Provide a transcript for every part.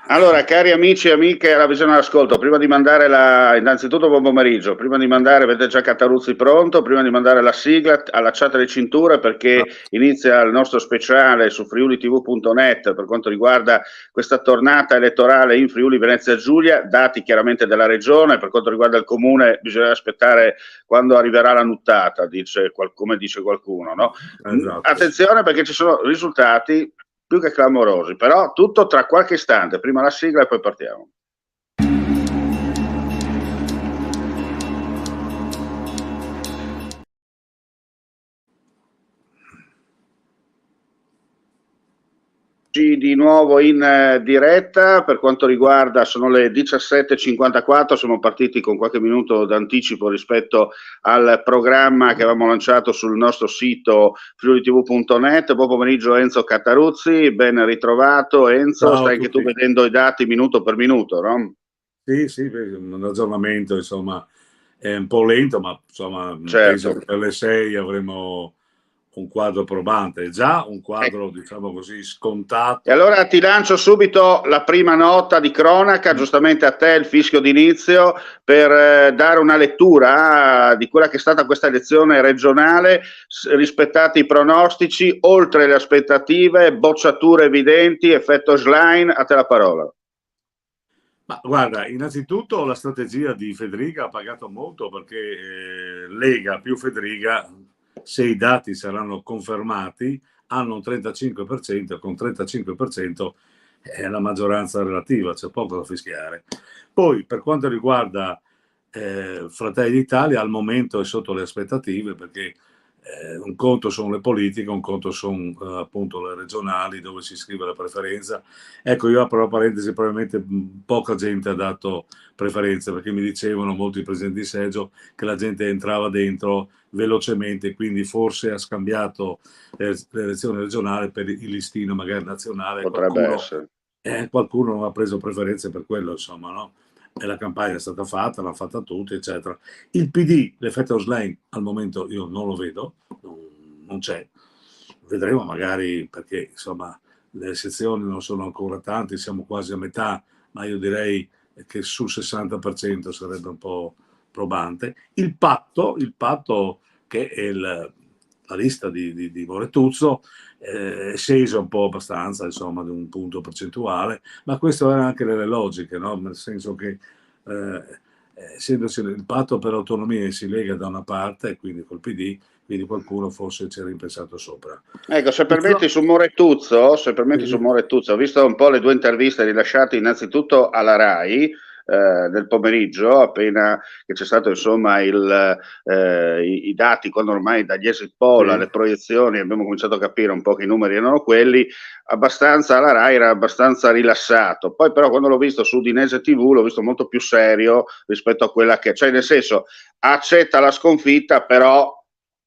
Allora, cari amici e amiche alla visione all'ascolto, prima di mandare innanzitutto buon pomeriggio, prima di mandare, avete già Cataruzzi pronto, prima di mandare la sigla, allacciate le cinture perché inizia il nostro speciale su friulitv.net per quanto riguarda questa tornata elettorale in Friuli Venezia Giulia, dati chiaramente della regione, per quanto riguarda il comune bisogna aspettare quando arriverà la nuttata, come dice qualcuno, no? Esatto. Attenzione perché ci sono risultati più che clamorosi, però tutto tra qualche istante, prima la sigla e poi partiamo. Di nuovo in diretta per quanto riguarda, sono le 17:54, siamo partiti con qualche minuto d'anticipo rispetto al programma che avevamo lanciato sul nostro sito friulitv.net. Buon pomeriggio Enzo Cataruzzi, ben ritrovato Enzo. Ciao a Stai anche tu tutti. vedendo i dati minuto per minuto, no? Sì, un aggiornamento insomma è un po' lento, ma insomma penso Certo. che per le 6 avremo un quadro probante, già un quadro diciamo così E scontato. allora ti lancio subito la prima nota di cronaca, giustamente a te il fischio d'inizio, per dare una lettura di quella che è stata questa elezione regionale, rispettati i pronostici, oltre le aspettative, bocciature evidenti, effetto Schlein, a te la parola. Ma guarda, innanzitutto la strategia di Federica ha pagato molto perché Lega più Federica, se i dati saranno confermati, hanno un 35%, con 35% è la maggioranza relativa, c'è poco da fischiare. Poi per quanto riguarda Fratelli d'Italia, al momento è sotto le aspettative perché un conto sono le politiche, un conto sono appunto le regionali dove si scrive la preferenza. Ecco, io apro la parentesi, probabilmente poca gente ha dato preferenza perché mi dicevano molti presidenti di seggio che la gente entrava dentro velocemente, quindi forse ha scambiato l'elezione regionale per il listino magari nazionale, Potrebbe essere. qualcuno non ha preso preferenze per quello, insomma, no? E la campagna è stata fatta, l'hanno fatta tutti, eccetera. Il PD, l'effetto Schlein, al momento io non lo vedo, non c'è. Vedremo magari perché, insomma, le sezioni non sono ancora tante, siamo quasi a metà, ma io direi che sul 60% sarebbe un po' probante. Il patto che è la lista di Moretuzzo, è sceso un po' abbastanza, insomma, di un punto percentuale, ma questo era anche nelle logiche, no? Nel senso che essendosi il patto per l'autonomia si lega da una parte, e quindi col PD, quindi qualcuno forse ci ha ripensato sopra. Ecco, se permetti su Moretuzzo, ho visto un po' le due interviste rilasciate innanzitutto alla RAI nel pomeriggio, appena che c'è stato insomma i dati, quando ormai dagli exit poll alle proiezioni abbiamo cominciato a capire un po' che i numeri erano quelli, abbastanza, la RAI era abbastanza rilassato. Poi però quando l'ho visto su Udinese TV l'ho visto molto più serio rispetto a quella che, cioè nel senso, accetta la sconfitta, però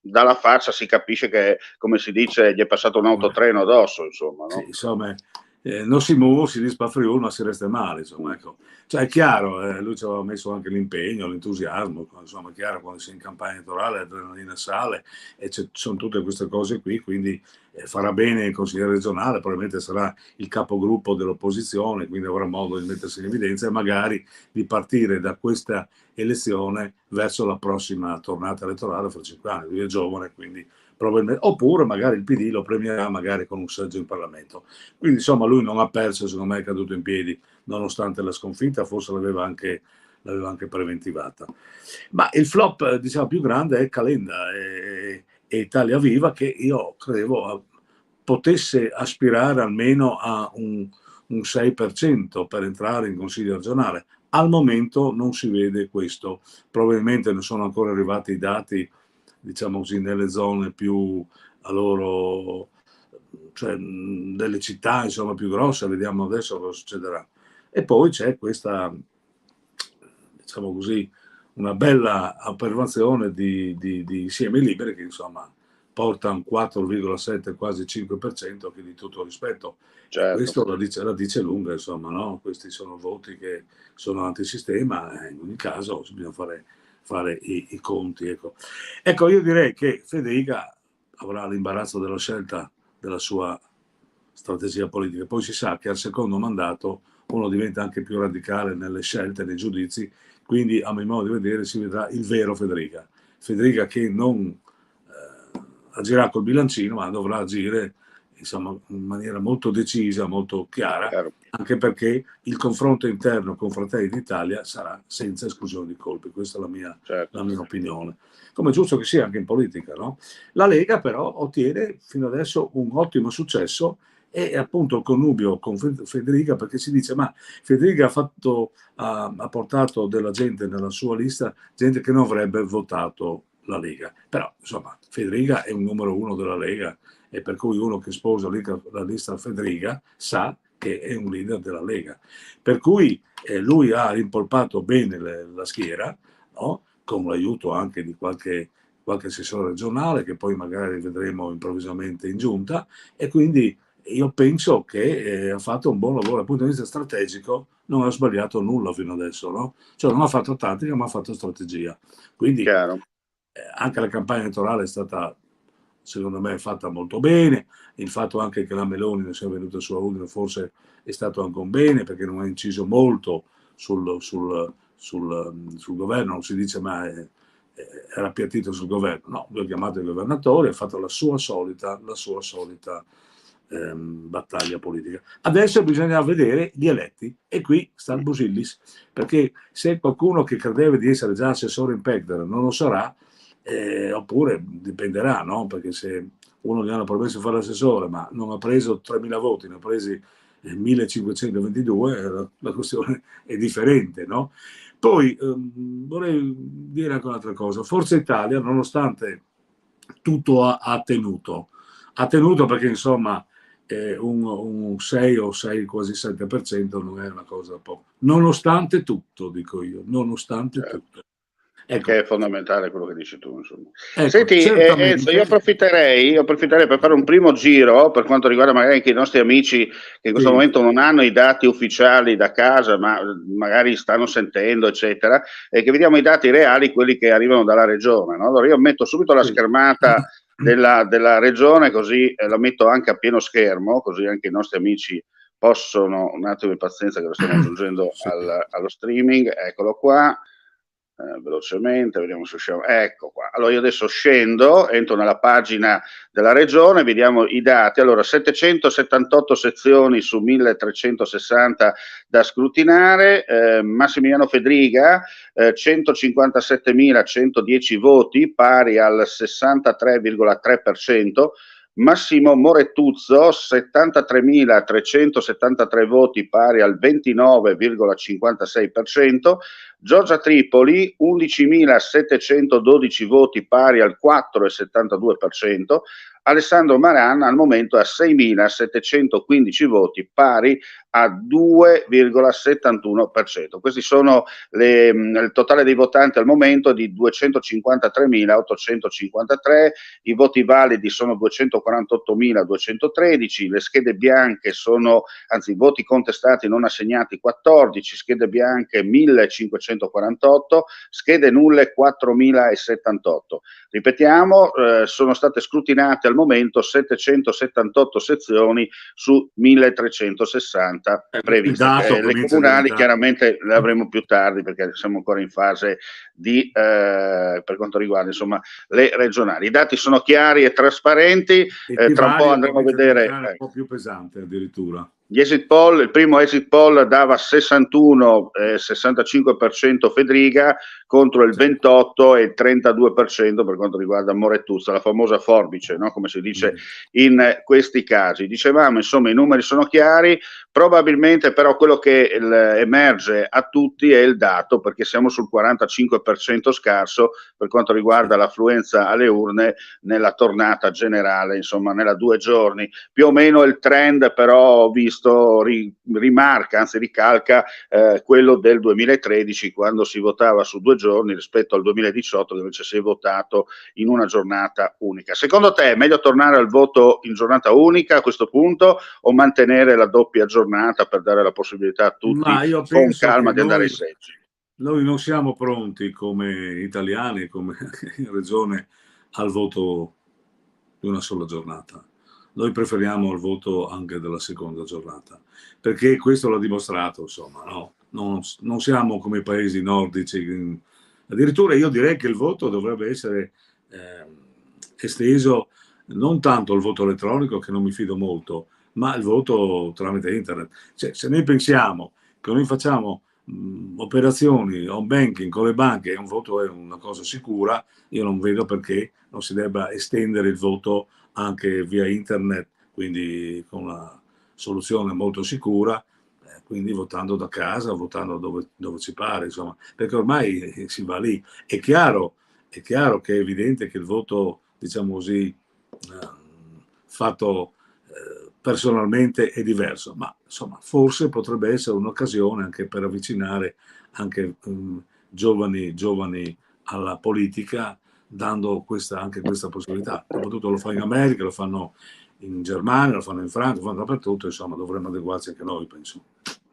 dalla faccia si capisce che, come si dice, gli è passato un autotreno addosso, insomma, no? Sì, insomma, non si muove, si dice per Friuli, ma si resta male, insomma, ecco. Cioè è chiaro, lui ci aveva messo anche l'impegno, l'entusiasmo, insomma è chiaro, quando si è in campagna elettorale l'adrenalina sale e sono tutte queste cose qui, quindi farà bene il consigliere regionale, probabilmente sarà il capogruppo dell'opposizione, quindi avrà modo di mettersi in evidenza e magari di partire da questa elezione verso la prossima tornata elettorale fra 5 anni. Lui è giovane, quindi probabilmente, oppure magari il PD lo premierà magari con un seggio in Parlamento. Quindi insomma lui non ha perso, secondo me è caduto in piedi nonostante la sconfitta, forse l'aveva anche preventivata. Ma il flop diciamo più grande è Calenda e Italia Viva, che io credevo potesse aspirare almeno a un 6% per entrare in consiglio regionale. Al momento non si vede questo, probabilmente non sono ancora arrivati i dati, diciamo così, nelle zone più a loro, cioè delle città insomma più grosse, vediamo adesso cosa succederà. E poi c'è questa, diciamo così, una bella affermazione di Siemi Liberi che insomma porta un 4,7 quasi 5%, che di tutto rispetto. E Certo. questo la dice lunga, insomma, no? Questi sono voti che sono antisistema, in ogni caso bisogna fare i conti. Ecco, io direi che Federica avrà l'imbarazzo della scelta della sua strategia politica. Poi si sa che al secondo mandato uno diventa anche più radicale nelle scelte, nei giudizi, quindi a mio modo di vedere si vedrà il vero Federica. Federica che non agirà col bilancino, ma dovrà agire insomma, in maniera molto decisa, molto chiara, Chiaro. anche perché il confronto interno con Fratelli d'Italia sarà senza esclusione di colpi. Questa è Certo. la mia opinione. Come è giusto che sia anche in politica, no? La Lega però ottiene fino adesso un ottimo successo e appunto il connubio con Federica, perché si dice ma Federica ha portato della gente nella sua lista, gente che non avrebbe votato la Lega, però insomma Federica è un numero uno della Lega e per cui uno che sposa la lista Federica sa che è un leader della Lega, per cui lui ha rimpolpato bene la schiera, no? Con l'aiuto anche di qualche assessore regionale che poi magari vedremo improvvisamente in giunta, e quindi io penso che ha fatto un buon lavoro dal punto di vista strategico, non ha sbagliato nulla fino adesso, no? Cioè non ha fatto tattica ma ha fatto strategia, quindi anche la campagna elettorale è stata secondo me fatta molto bene, il fatto anche che la Meloni non sia venuta su a Udine forse è stato anche un bene perché non ha inciso molto sul governo, non si dice ma era appiattito sul governo, no, lui ha chiamato il governatore, ha fatto la sua solita battaglia politica. Adesso bisogna vedere gli eletti e qui sta il Busillis, perché se qualcuno che credeva di essere già assessore in Pectora non lo sarà, oppure dipenderà, no? Perché se uno gli hanno promesso di fare l'assessore ma non ha preso 3.000 voti, ne ha presi 1.522, la questione è differente, no? Poi vorrei dire anche un'altra cosa, Forza Italia nonostante tutto ha tenuto perché insomma un 6 o 6 quasi 7% non è una cosa poco, nonostante tutto, dico io, nonostante tutto. Ecco. Che è fondamentale quello che dici tu, insomma. Ecco, Senti, Enzo, io approfitterei per fare un primo giro per quanto riguarda magari anche i nostri amici che in questo momento non hanno i dati ufficiali da casa, ma magari stanno sentendo, eccetera, e che vediamo i dati reali, quelli che arrivano dalla regione, no? Allora io metto subito la schermata della regione, così la metto anche a pieno schermo, così anche i nostri amici possono, un attimo di pazienza che lo stiamo aggiungendo allo streaming, eccolo qua. Velocemente, vediamo se usciamo. Ecco qua. Allora io adesso scendo, entro nella pagina della regione, vediamo i dati. Allora 778 sezioni su 1360 da scrutinare, Massimiliano Fedriga 157.110 voti, pari al 63,3%. Massimo Morettuzzo 73.373 voti, pari al 29,56%. Giorgia Tripoli 11.712 voti, pari al 4,72%. Alessandro Maran al momento ha 6.715 voti, pari a 2,71%. Questi sono il totale dei votanti al momento di 253.853, i voti validi sono 248.213, le schede bianche sono, anzi i voti contestati non assegnati 14, schede bianche 1.548, schede nulle 4.078. Ripetiamo, sono state scrutinate al momento 778 sezioni su 1360 previste. Le comunali chiaramente le avremo più tardi perché siamo ancora in fase di per quanto riguarda insomma le regionali. I dati sono chiari e trasparenti, tra un po' andremo a vedere un po' più pesante addirittura. Gli exit poll, il primo exit poll dava 61-65% Fedriga contro il 28 e il 32% per quanto riguarda Morettuzza, la famosa forbice, no? Come si dice in questi casi. Dicevamo, insomma, i numeri sono chiari, probabilmente però quello che emerge a tutti è il dato, perché siamo sul 45% scarso per quanto riguarda l'affluenza alle urne nella tornata generale, insomma, nella 2 giorni. Più o meno il trend però visto rimarca, anzi ricalca quello del 2013 quando si votava su 2 giorni rispetto al 2018 che invece si è votato in una giornata unica. Secondo te è meglio tornare al voto in giornata unica a questo punto o mantenere la doppia giornata per dare la possibilità a tutti con calma di andare ai seggi? Noi non siamo pronti come italiani, come regione al voto di una sola giornata. noi preferiamo il voto anche della seconda giornata, perché questo l'ha dimostrato, insomma, no? Non siamo come i paesi nordici. Addirittura io direi che il voto dovrebbe essere esteso non tanto al voto elettronico, che non mi fido molto, ma il voto tramite internet. Cioè, se noi pensiamo che noi facciamo operazioni home banking con le banche e un voto è una cosa sicura, io non vedo perché non si debba estendere il voto anche via internet, quindi con una soluzione molto sicura, quindi votando da casa, votando dove ci pare, insomma, perché ormai si va lì. È chiaro che è evidente che il voto, diciamo così, fatto personalmente è diverso, ma insomma forse potrebbe essere un'occasione anche per avvicinare anche giovani alla politica, dando anche questa possibilità. Dopotutto lo fanno in America, lo fanno in Germania, lo fanno in Francia, lo fanno dappertutto, insomma dovremmo adeguarci anche noi, penso.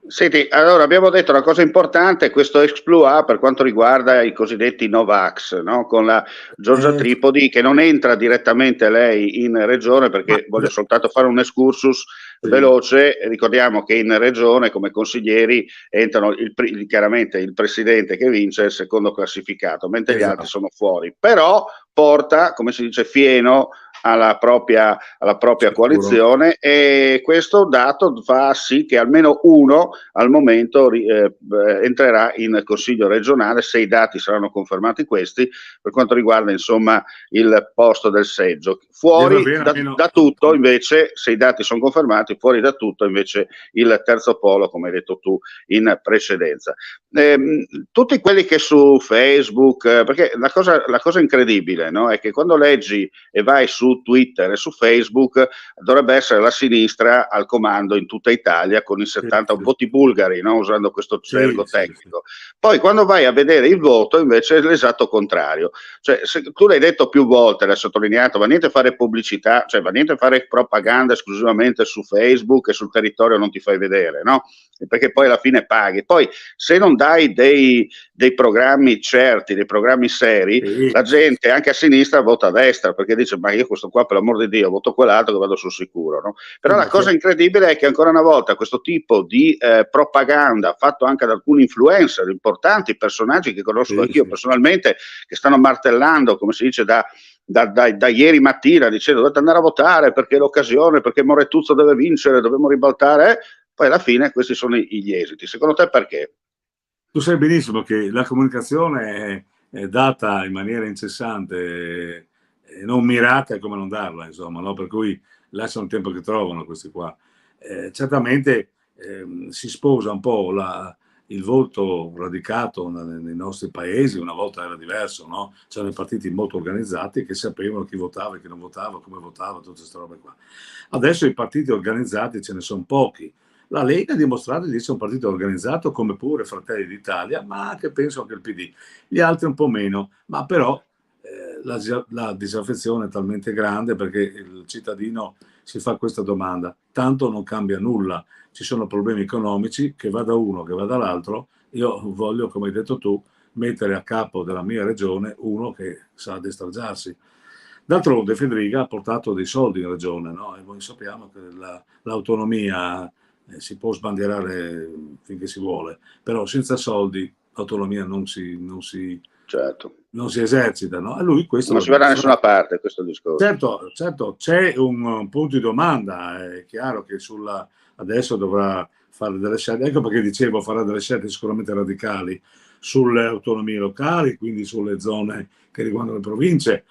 Senti, allora abbiamo detto una cosa importante, questo exploit per quanto riguarda i cosiddetti Novax, no? Con la Giorgia Tripodi, che non entra direttamente lei in regione, perché voglio soltanto fare un excursus veloce. Ricordiamo che in regione come consiglieri entrano chiaramente il presidente che vince e il secondo classificato, mentre gli altri sono fuori. Però porta, come si dice, fieno alla propria coalizione, e questo dato fa sì che almeno uno al momento entrerà in consiglio regionale, se i dati saranno confermati questi, per quanto riguarda insomma il posto del seggio. Fuori da tutto invece, se i dati sono confermati, fuori da tutto invece il terzo polo, come hai detto tu in precedenza. Tutti quelli che su Facebook, perché la cosa incredibile, no? È che quando leggi e vai su Twitter e su Facebook, dovrebbe essere la sinistra al comando in tutta Italia con i 70 voti bulgari, no? Usando questo gergo tecnico. Poi quando vai a vedere il voto invece è l'esatto contrario. Cioè, tu l'hai detto più volte, l'hai sottolineato, va niente a fare pubblicità, cioè va niente a fare propaganda esclusivamente su Facebook e sul territorio non ti fai vedere, no? Perché poi alla fine paghi. Poi se non dai dei programmi certi, dei programmi seri, la gente anche a sinistra vota a destra, perché dice ma io questo qua per l'amor di Dio voto quell'altro che vado sul sicuro, no? Però la cosa incredibile è che ancora una volta questo tipo di propaganda fatto anche da alcuni influencer importanti, personaggi che conosco anch'io personalmente, che stanno martellando, come si dice, da ieri mattina, dicendo dovete andare a votare perché è l'occasione, perché Moretuzzo deve vincere, dobbiamo ribaltare, poi alla fine questi sono gli esiti. Secondo te perché? Tu sai benissimo che la comunicazione è data in maniera incessante e non mirata come non darla, insomma, no? Per cui lasciano il tempo che trovano questi qua. Certamente si sposa un po' il voto radicato nei nostri paesi, una volta era diverso, no? C'erano i partiti molto organizzati che sapevano chi votava e chi non votava, come votava, tutte queste robe qua. Adesso i partiti organizzati ce ne sono pochi. La Lega ha dimostrato di essere un partito organizzato, come pure Fratelli d'Italia, ma anche penso anche il PD. Gli altri un po' meno, ma però la disaffezione è talmente grande perché il cittadino si fa questa domanda. Tanto non cambia nulla, ci sono problemi economici, che vada uno, che vada l'altro. Io voglio, come hai detto tu, mettere a capo della mia regione uno che sa destreggiarsi. D'altronde Federica ha portato dei soldi in regione, no? E noi sappiamo che l'autonomia si può sbandierare finché si vuole, però senza soldi l'autonomia non si esercita, no? E lui questo non si va da nessuna parte, questo discorso. Certo, c'è un punto di domanda, è chiaro che adesso dovrà fare delle scelte, ecco perché dicevo farà delle scelte sicuramente radicali sulle autonomie locali, quindi sulle zone che riguardano le province,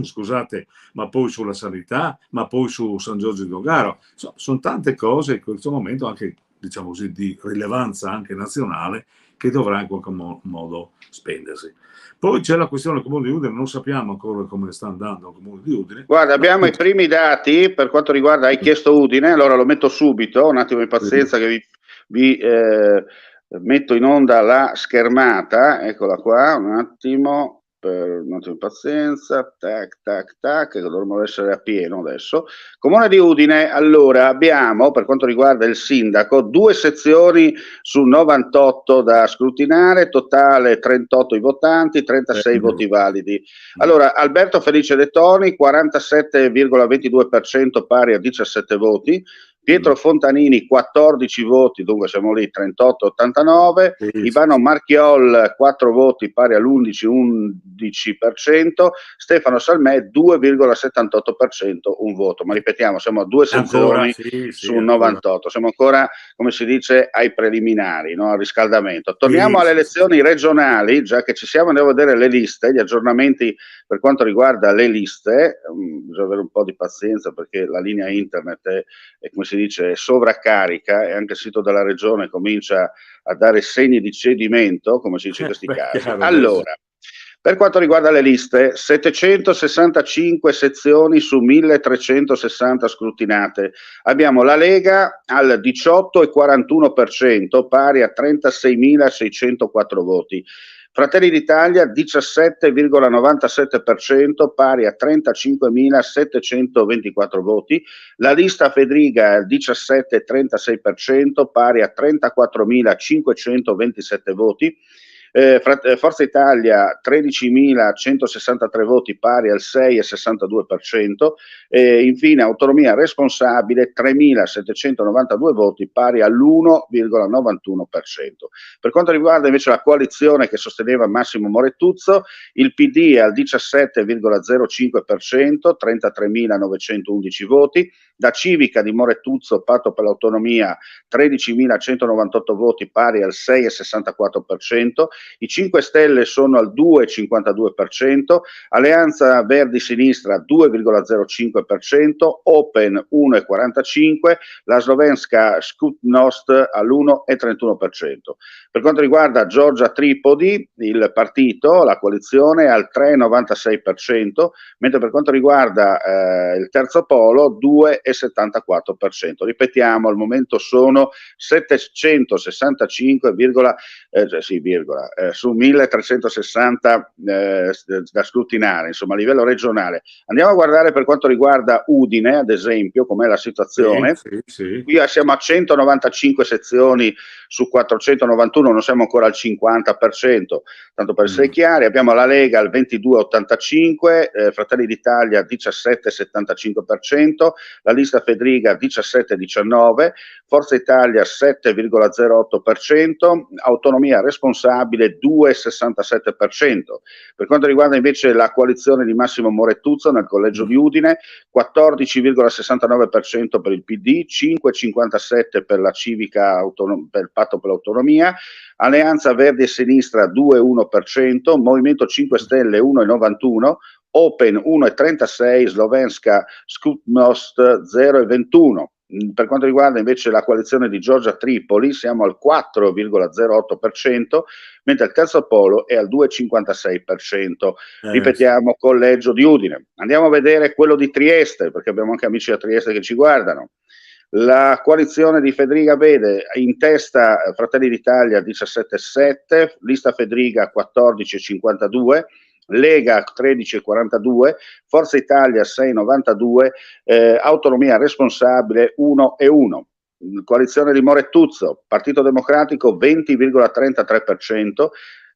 scusate, ma poi sulla sanità, ma poi su San Giorgio di Dogaro. Sono tante cose in questo momento anche, diciamo così, di rilevanza anche nazionale che dovrà in qualche modo spendersi. Poi c'è la questione del Comune di Udine, non sappiamo ancora come sta andando il Comune di Udine. Guarda, abbiamo i primi dati per quanto riguarda, hai chiesto Udine, allora lo metto subito, un attimo di pazienza che vi metto in onda la schermata, eccola qua, un attimo. per un attimo di pazienza, tac, tac, tac, che dovremmo essere a pieno adesso. Comune di Udine, allora abbiamo, per quanto riguarda il sindaco, 2 sezioni su 98 da scrutinare, totale 38 i votanti, 36 voti validi. Allora, Alberto Felice De Toni, 47,22% pari a 17 voti, Pietro Fontanini 14 voti, dunque siamo lì 38-89, Ivano Marchiol 4 voti pari all'11%, Stefano Salmè 2,78%, un voto, ma ripetiamo siamo a 2 sezioni su 98, siamo ancora, come si dice, ai preliminari, no? Al riscaldamento. Torniamo alle elezioni regionali, già che ci siamo, andiamo a vedere le liste, gli aggiornamenti per quanto riguarda le liste, bisogna avere un po' di pazienza perché la linea internet è come si dice, sovraccarica e anche il sito della regione comincia a dare segni di cedimento, come si dice in questi casi. Allora, per quanto riguarda le liste, 765 sezioni su 1360 scrutinate. Abbiamo la Lega al 18,41%, pari a 36.604 voti. Fratelli d'Italia 17,97%, pari a 35.724 voti. La lista Fedriga al 17,36%, pari a 34.527 voti. Forza Italia 13.163 voti, pari al 6,62%, infine Autonomia Responsabile 3.792 voti, pari all'1,91%. Per quanto riguarda invece la coalizione che sosteneva Massimo Morettuzzo, il PD è al 17,05%, 33.911 voti, da Civica di Morettuzzo, Patto per l'Autonomia 13.198 voti, pari al 6,64%, i 5 Stelle sono al 2,52%, Alleanza Verdi-Sinistra 2,05%, Open 1,45%, la slovenska Skupnost all'1,31%. Per quanto riguarda Giorgia Tripodi, il partito, la coalizione, è al 3,96%, mentre per quanto riguarda il terzo polo 2,74%. Ripetiamo, al momento sono 765, su 1360 da scrutinare, insomma a livello regionale. Andiamo a guardare per quanto riguarda Udine, ad esempio, com'è la situazione. Qui siamo a 195 sezioni su 491, non siamo ancora al 50%, tanto per essere chiari. Abbiamo la Lega al 22,85%, Fratelli d'Italia 17,75%, la lista Fedriga 17,19%, Forza Italia 7,08%, Autonomia Responsabile 2,67%. Per quanto riguarda invece la coalizione di Massimo Morettuzzo nel collegio di Udine, 14,69% per il PD, 5,57% per la Civica, per il Patto per l'Autonomia, Alleanza Verdi e Sinistra 2,1%, Movimento 5 Stelle 1,91%, Open 1,36%, slovenska Skupnost 0,21%. Per quanto riguarda invece la coalizione di Giorgia Tripoli siamo al 4,08%, mentre il terzo polo è al 2,56%. Ripetiamo, collegio di Udine. Andiamo a vedere quello di Trieste, perché abbiamo anche amici a Trieste che ci guardano. La coalizione di Fedriga vede in testa Fratelli d'Italia 17,7%, lista Fedriga 14,52%, Lega 13,42%, Forza Italia 6,92%, Autonomia Responsabile 1,1%. Coalizione di Morettuzzo, Partito Democratico 20,33%,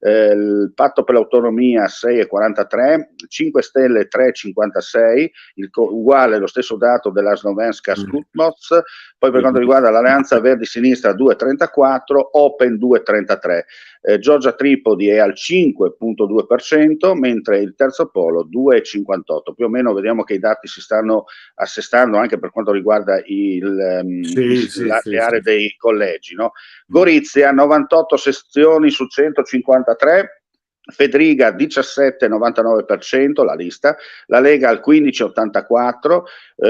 il Patto per l'Autonomia 6,43%, 5 Stelle 3,56%, uguale lo stesso dato della slovenska Skupnost. Poi per quanto riguarda l'Alleanza Verdi-Sinistra 2,34%, Open 2,33%. Giorgia Tripodi è al 5,2%, mentre il terzo polo 2,58%. Più o meno vediamo che i dati si stanno assestando anche per quanto riguarda le aree dei collegi. No? Gorizia 98 sezioni su 153, Fedriga 17,99% la lista, la Lega al 15,84%,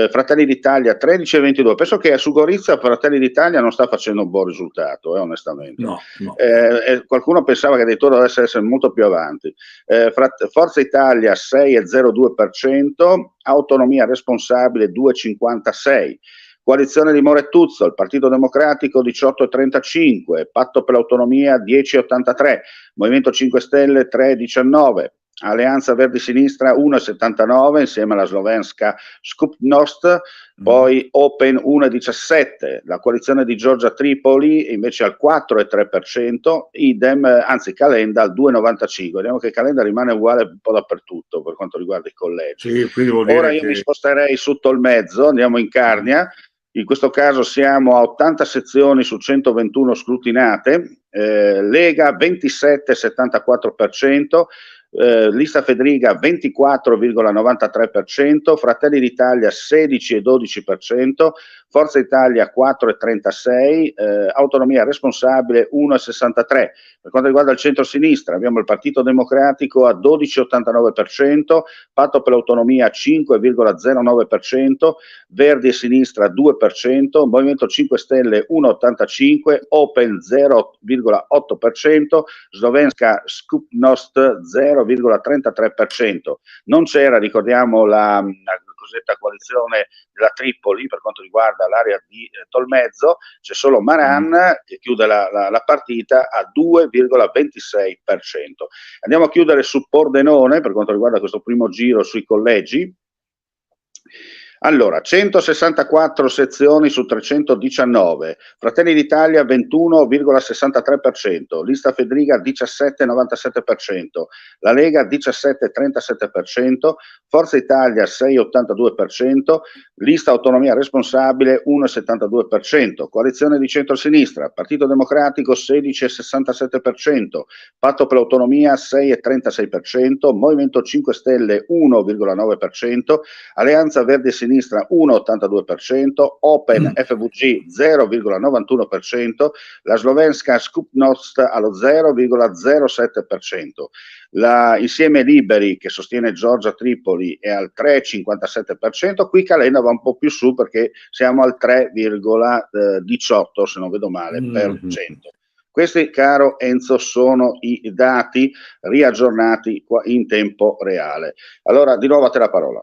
Fratelli d'Italia 13,22%. Penso che su Gorizia Fratelli d'Italia non sta facendo un buon risultato, onestamente. No. Qualcuno pensava che addirittura dovesse essere molto più avanti. Forza Italia 6,02%, Autonomia Responsabile 2,56%. Coalizione di Morettuzzo, il Partito Democratico 18,35%, Patto per l'Autonomia 10,83%, Movimento 5 Stelle 3,19%, Alleanza Verdi Sinistra 1,79 insieme alla slovenska Skupnost, poi Open 1,17, la coalizione di Giorgia Tripoli invece al 4,3%, idem, anzi Calenda al 2,95. Vediamo che Calenda rimane uguale un po' dappertutto per quanto riguarda i collegi. Sì, quindi vuol Ora dire io che... mi sposterei sotto il mezzo, andiamo in Carnia. In questo caso siamo a 80 sezioni su 121 scrutinate, Lega 27,74%, Lista Fedriga 24,93%, Fratelli d'Italia 16,12%, Forza Italia 4,36%, Autonomia Responsabile 1,63%. Per quanto riguarda il centro-sinistra abbiamo il Partito Democratico a 12,89%, Patto per l'Autonomia 5,09%, Verdi e Sinistra 2%, Movimento 5 Stelle 1,85%, Open 0,8%, Slovenska Skupnost 0,33%. Non c'era, ricordiamo, la cosiddetta coalizione della Tripoli per quanto riguarda l'area di Tolmezzo, c'è solo Maran che chiude la partita a 2,26%. Andiamo a chiudere su Pordenone per quanto riguarda questo primo giro sui collegi. Allora, 164 sezioni su 319, Fratelli d'Italia 21,63%, Lista Fedriga 17,97%, la Lega 17,37%, Forza Italia 6,82%, Lista Autonomia Responsabile 1,72%, Coalizione di Centrosinistra, Partito Democratico 16,67%, Patto per l'Autonomia 6,36%, Movimento 5 Stelle 1,9%, Alleanza Verdi e Sinistra 1,82%, Open FVG 0,91%, la slovenska Skupnost allo 0,07%. Insieme Liberi, che sostiene Giorgia Tripoli, è al 3,57%, qui Calenda va un po' più su perché siamo al 3,18, se non vedo male, per cento. Questi, caro Enzo, sono i dati riaggiornati in tempo reale. Allora, di nuovo a te la parola.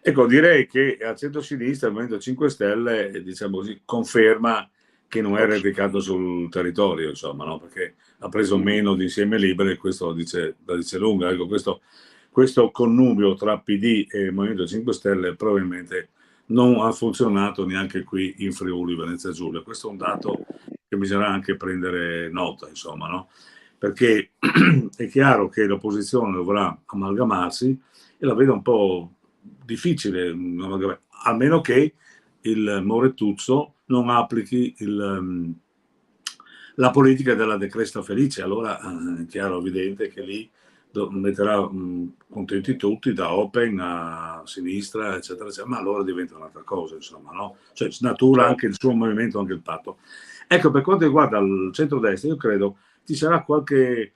Ecco, direi che a centro-sinistra il Movimento 5 Stelle, diciamo così, conferma che non è radicato sul territorio, insomma, no? Perché ha preso meno di Insieme Liberi e questo la dice lunga. Ecco, questo connubio tra PD e Movimento 5 Stelle probabilmente non ha funzionato neanche qui in Friuli Venezia Giulia. Questo è un dato che bisognerà anche prendere nota, insomma, no? Perché è chiaro che l'opposizione dovrà amalgamarsi e la vedo un po' difficile, a meno che il Morettuzzo non applichi la politica della decresta felice. Allora è chiaro, evidente che lì metterà contenti tutti, da Open a sinistra, eccetera, eccetera, ma allora diventa un'altra cosa, insomma, no? Cioè snatura anche il suo movimento, anche il patto. Ecco, per quanto riguarda il centrodestra, io credo ci sarà qualche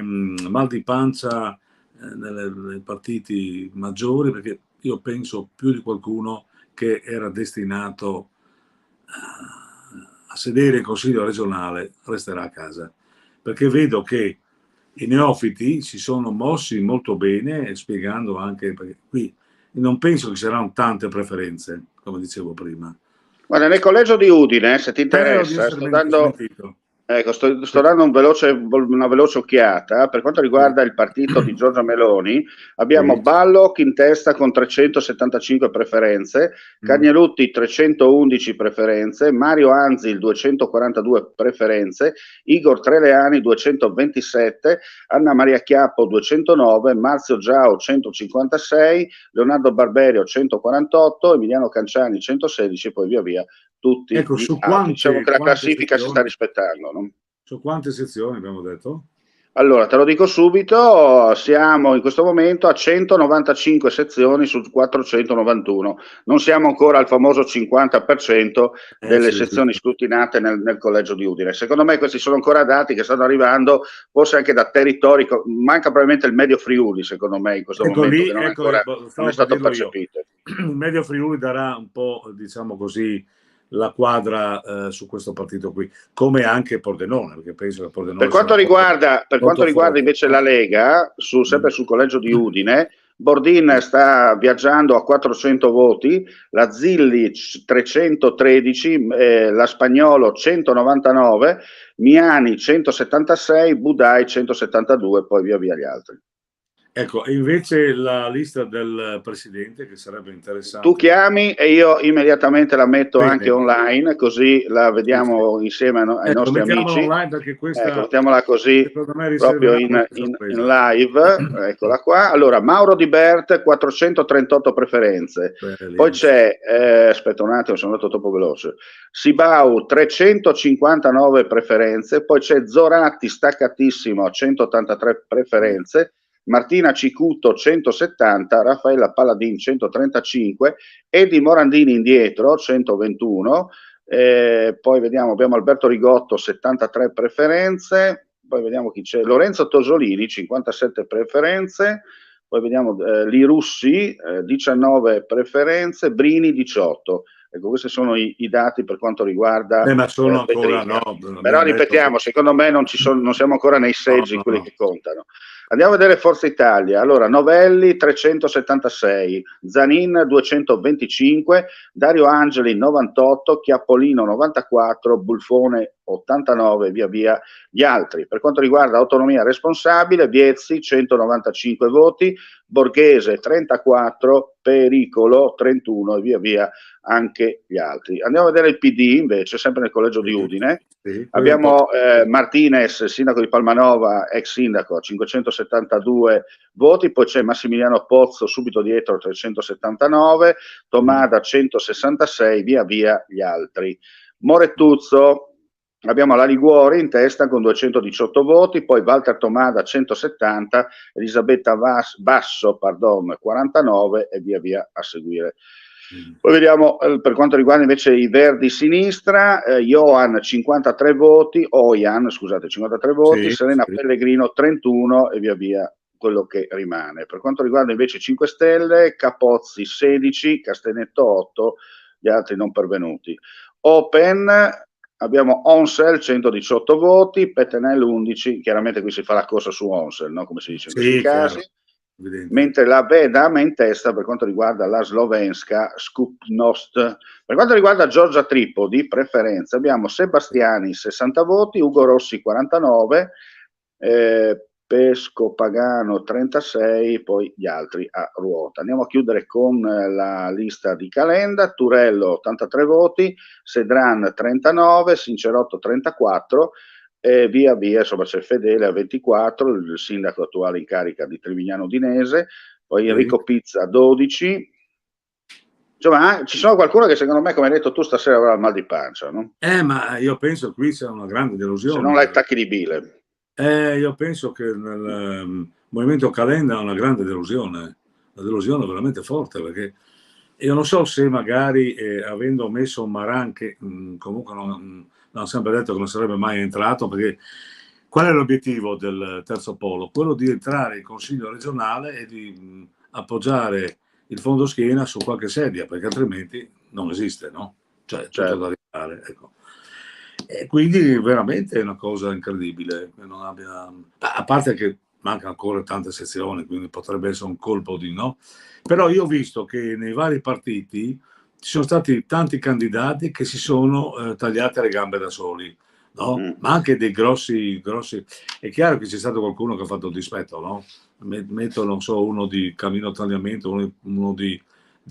mal di pancia nei partiti maggiori, perché io penso più di qualcuno che era destinato a sedere in consiglio regionale resterà a casa, perché vedo che i neofiti si sono mossi molto bene, spiegando anche, perché qui non penso che ci saranno tante preferenze, come dicevo prima. Guarda, nel collegio di Udine, se ti interessa, sto dando una veloce occhiata. Per quanto riguarda il partito di Giorgia Meloni, abbiamo Balloch in testa con 375 preferenze, Cagnelutti 311 preferenze, Mario Anzil 242 preferenze, Igor Treleani 227, Anna Maria Chiappo 209, Marzio Giao 156, Leonardo Barberio 148, Emiliano Canciani 116, poi via via tutti ecco, gli altri. Diciamo che la classifica si sta rispettando, no? Su quante sezioni abbiamo detto? Allora, te lo dico subito, siamo in questo momento a 195 sezioni su 491, non siamo ancora al famoso 50% delle sezioni scrutinate nel collegio di Udine. Secondo me questi sono ancora dati che stanno arrivando, forse anche da territori, manca probabilmente il Medio Friuli, secondo me, in questo momento, che non è ancora non è stato percepito. Il Medio Friuli darà un po', diciamo così, la quadra su questo partito qui, come anche Pordenone, perché penso che Pordenone per quanto riguarda invece la Lega, sempre sul collegio di Udine, Bordin sta viaggiando a 400 voti, la Zilli 313, la Spagnolo 199, Miani 176, Budai 172, poi via via gli altri. Ecco, e invece la lista del presidente, che sarebbe interessante. Tu chiami e io immediatamente la metto anche Bene. online, così la Sì, sì. vediamo insieme ai Ecco, nostri mettiamola amici. online perché Ecco, questa, mettiamola così secondo me, proprio riserverà qualche in sorpresa. live. Eccola qua. Allora, Mauro Di Bert, 438 preferenze. Poi Bellissimo. c'è, aspetta un attimo, sono andato troppo veloce. Sibau, 359 preferenze. Poi c'è Zoratti, staccatissimo, 183 preferenze. Martina Cicuto 170, Raffaella Paladin 135, Edi Morandini indietro 121, poi vediamo, abbiamo Alberto Rigotto 73 preferenze, poi vediamo chi c'è, Lorenzo Tosolini 57 preferenze, poi vediamo Li Russi 19 preferenze, Brini 18. Ecco, questi sono i dati per quanto riguarda Ma sono ancora, Federica. no, Però abbiamo detto, ripetiamo, secondo me non siamo ancora nei no, seggi no, quelli no. che contano. Andiamo a vedere Forza Italia. Allora, Novelli 376, Zanin 225, Dario Angeli 98, Chiappolino 94, Bulfone 89, via via gli altri. Per quanto riguarda autonomia responsabile, Viezzi 195 voti, Borghese 34, Pericolo 31 e via via anche gli altri. Andiamo a vedere il PD invece, sempre nel collegio di Udine. Sì, poi un po'. Abbiamo Martinez, sindaco di Palmanova, ex sindaco, 572 voti, poi c'è Massimiliano Pozzo subito dietro, 379, Tomada 166, via via gli altri. Morettuzzo, abbiamo la Liguori in testa con 218 voti, poi Walter Tomada 170, Elisabetta Basso 49 e via via a seguire. Poi vediamo per quanto riguarda invece i Verdi sinistra, Johan 53 voti, Ojan scusate 53 voti, Sì, Serena sì. Pellegrino 31 e via via quello che rimane. Per quanto riguarda invece i 5 Stelle, Capozzi 16, Castelletto 8, gli altri non pervenuti. Open abbiamo Onsel 118 voti, Pettenel 11, chiaramente qui si fa la corsa su Onsel, no? Come si dice in questi Sì, casi. chiaro, evidente. Mentre la Vedam è in testa per quanto riguarda la slovenska Skupnost. Per quanto riguarda Giorgia Trippo di preferenza abbiamo Sebastiani 60 voti, Ugo Rossi 49, Pesco Pagano 36, poi gli altri a ruota. Andiamo a chiudere con la lista di Calenda, Turello 83 voti, Sedran 39, Sincerotto 34, e via via, insomma c'è Fedele a 24, il sindaco attuale in carica di Trevignano Udinese, poi Enrico Pizza 12. Insomma, ci sono qualcuno che secondo me, come hai detto tu, stasera avrà il mal di pancia, no? Ma io penso che qui c'è una grande Se delusione. non l'hai attacchi di bile. Io penso che nel movimento Calenda è una grande delusione, una delusione veramente forte, perché io non so se magari avendo messo Maran, che comunque non ha sempre detto che non sarebbe mai entrato, perché qual è l'obiettivo del terzo polo? Quello di entrare in consiglio regionale e di appoggiare il fondo schiena su qualche sedia, perché altrimenti non esiste, no? Cioè è tutto da rimane, ecco. E quindi veramente è una cosa incredibile che non abbia, a parte che manca ancora tante sezioni, quindi potrebbe essere un colpo di no, però io ho visto che nei vari partiti ci sono stati tanti candidati che si sono tagliati le gambe da soli, no? Ma anche dei grossi, è chiaro che c'è stato qualcuno che ha fatto il dispetto, no? Metto, non so, uno di Camino Tagliamento, uno di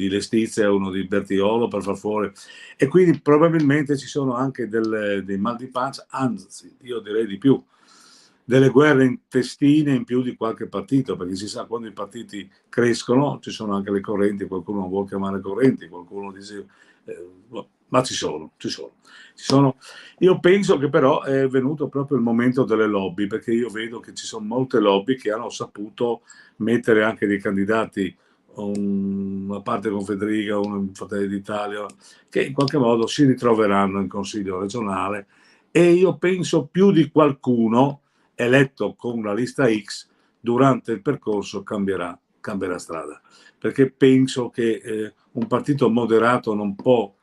Lestizia, uno di Bertiolo per far fuori, e quindi probabilmente ci sono anche dei mal di pancia, anzi io direi di più, delle guerre intestine in più di qualche partito, perché si sa quando i partiti crescono ci sono anche le correnti, qualcuno non vuole chiamare correnti, qualcuno dice ma ci sono. Io penso che però è venuto proprio il momento delle lobby, perché io vedo che ci sono molte lobby che hanno saputo mettere anche dei candidati, una parte con Federica, uno in Fratelli d'Italia, che in qualche modo si ritroveranno in consiglio regionale, e io penso più di qualcuno eletto con la lista X durante il percorso cambierà strada, perché penso che un partito moderato non può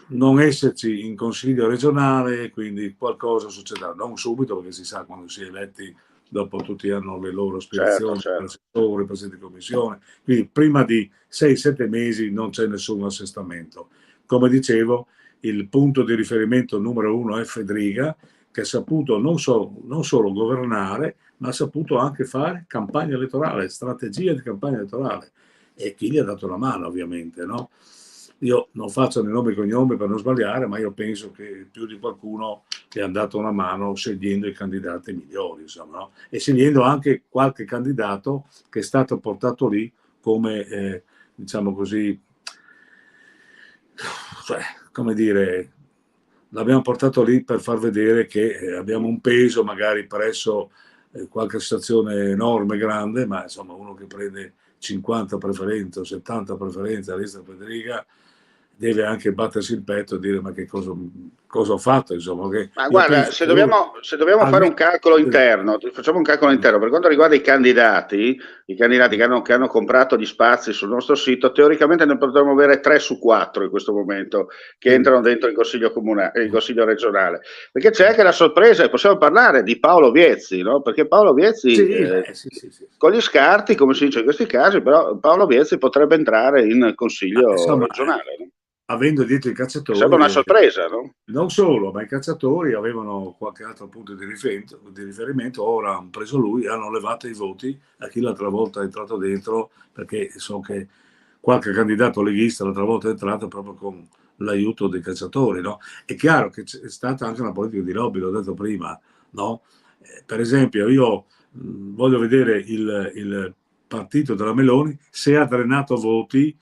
non esserci in consiglio regionale, quindi qualcosa succederà, non subito, perché si sa quando si è eletti dopo tutti hanno le loro aspirazioni, assessore, presidente di commissione, quindi prima di 6-7 mesi non c'è nessun assestamento. Come dicevo, il punto di riferimento numero uno è Federica, che ha saputo non solo governare, ma ha saputo anche fare campagna elettorale, strategia di campagna elettorale, e chi gli ha dato la mano, ovviamente, no? Io non faccio né nomi e cognomi per non sbagliare, ma io penso che più di qualcuno gli ha dato una mano scegliendo i candidati migliori, insomma, no? E scegliendo anche qualche candidato che è stato portato lì come, diciamo così, cioè, come dire, l'abbiamo portato lì per far vedere che abbiamo un peso magari presso qualche stazione enorme, grande, ma insomma uno che prende 50 preferenze o 70 preferenze a lista Federica deve anche battersi il petto e dire ma che cosa ho fatto, insomma, che Ma io guarda, penso se che uno dobbiamo fare un almeno calcolo interno, facciamo un calcolo interno, per quanto riguarda i candidati che hanno comprato gli spazi sul nostro sito, teoricamente ne potremmo avere 3 su 4 in questo momento che sì, entrano dentro il consiglio comunale, il consiglio regionale. Perché c'è anche la sorpresa, e possiamo parlare di Paolo Viezzi, no? Perché Paolo Viezzi, sì, beh, sì, sì, sì. con gli scarti, come si dice in questi casi, però Paolo Viezzi potrebbe entrare in Ma, consiglio insomma, regionale, no? avendo dietro i Che sembra una cacciatori, sorpresa, no? non solo, ma i cacciatori avevano qualche altro punto di riferimento, ora hanno preso lui, hanno levato i voti a chi l'altra volta è entrato dentro, perché so che qualche candidato leghista l'altra volta è entrato proprio con l'aiuto dei cacciatori, no? È chiaro che c'è stata anche una politica di lobby, l'ho detto prima, no? Per esempio, io voglio vedere il partito della Meloni se ha drenato voti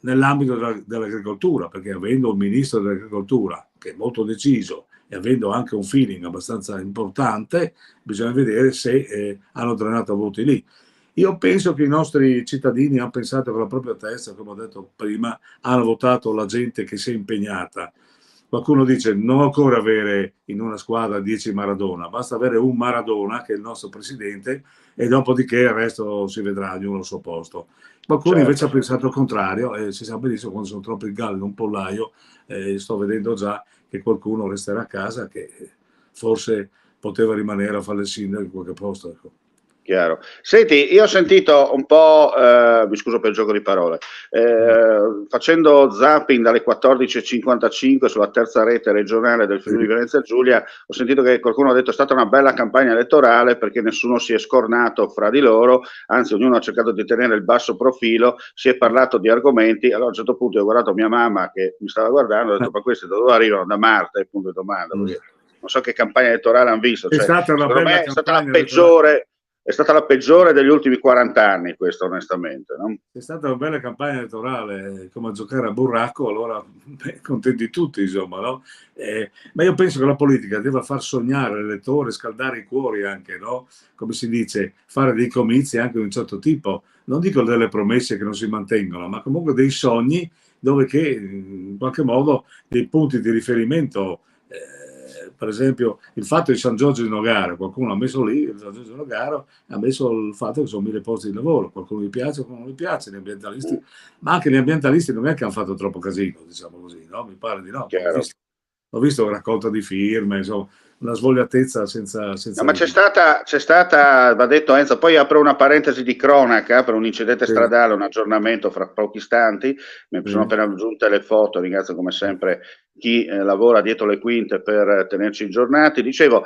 nell'ambito dell'agricoltura, perché avendo un ministro dell'agricoltura che è molto deciso e avendo anche un feeling abbastanza importante, bisogna vedere se hanno drenato voti lì. Io penso che i nostri cittadini hanno pensato con la propria testa, come ho detto prima, hanno votato la gente che si è impegnata. Qualcuno dice non occorre avere in una squadra 10 Maradona, basta avere un Maradona che è il nostro presidente e dopodiché il resto si vedrà ognuno al suo posto. Qualcuno invece ha Certo. pensato il contrario e si sa benissimo quando sono troppi galli in un pollaio, sto vedendo già che qualcuno resterà a casa che forse poteva rimanere a fare il sindaco in qualche posto. Ecco. Chiaro. Senti, io ho sentito un po', mi scuso per il gioco di parole, facendo zapping dalle 14.55 sulla terza rete regionale del Friuli Venezia Giulia, ho sentito che qualcuno ha detto è stata una bella campagna elettorale perché nessuno si è scornato fra di loro, anzi ognuno ha cercato di tenere il basso profilo, si è parlato di argomenti, allora a un certo punto ho guardato mia mamma che mi stava guardando e ho detto ma questi da dove arrivano? Da Marte, punto di domanda, perché non so che campagna elettorale hanno visto, È cioè, stata una secondo bella me campagna elettorale. è stata la peggiore degli ultimi 40 anni, questa onestamente. No? È stata una bella campagna elettorale, come a giocare a burraco, allora contenti tutti, insomma, no? Ma io penso che la politica debba far sognare l'elettore, scaldare i cuori anche, no? Come si dice, fare dei comizi anche di un certo tipo. Non dico delle promesse che non si mantengono, ma comunque dei sogni dove che in qualche modo dei punti di riferimento, per esempio il fatto di San Giorgio di Nogara, qualcuno ha messo lì, San Giorgio di Nogara ha messo il fatto che sono 1000 posti di lavoro, qualcuno gli piace, qualcuno non gli piace, gli ambientalisti, ma anche gli ambientalisti non è che hanno fatto troppo casino, diciamo così, no? Mi pare di no. Chiaro. Ho visto raccolta di firme, insomma, una svogliatezza No, senza ma limiti. c'è stata, va detto Enzo, poi apro una parentesi di cronaca per un incidente Sì, stradale, un aggiornamento fra pochi istanti, mi sono sì. appena giunte le foto, ringrazio come sempre chi lavora dietro le quinte per tenerci aggiornati. Dicevo,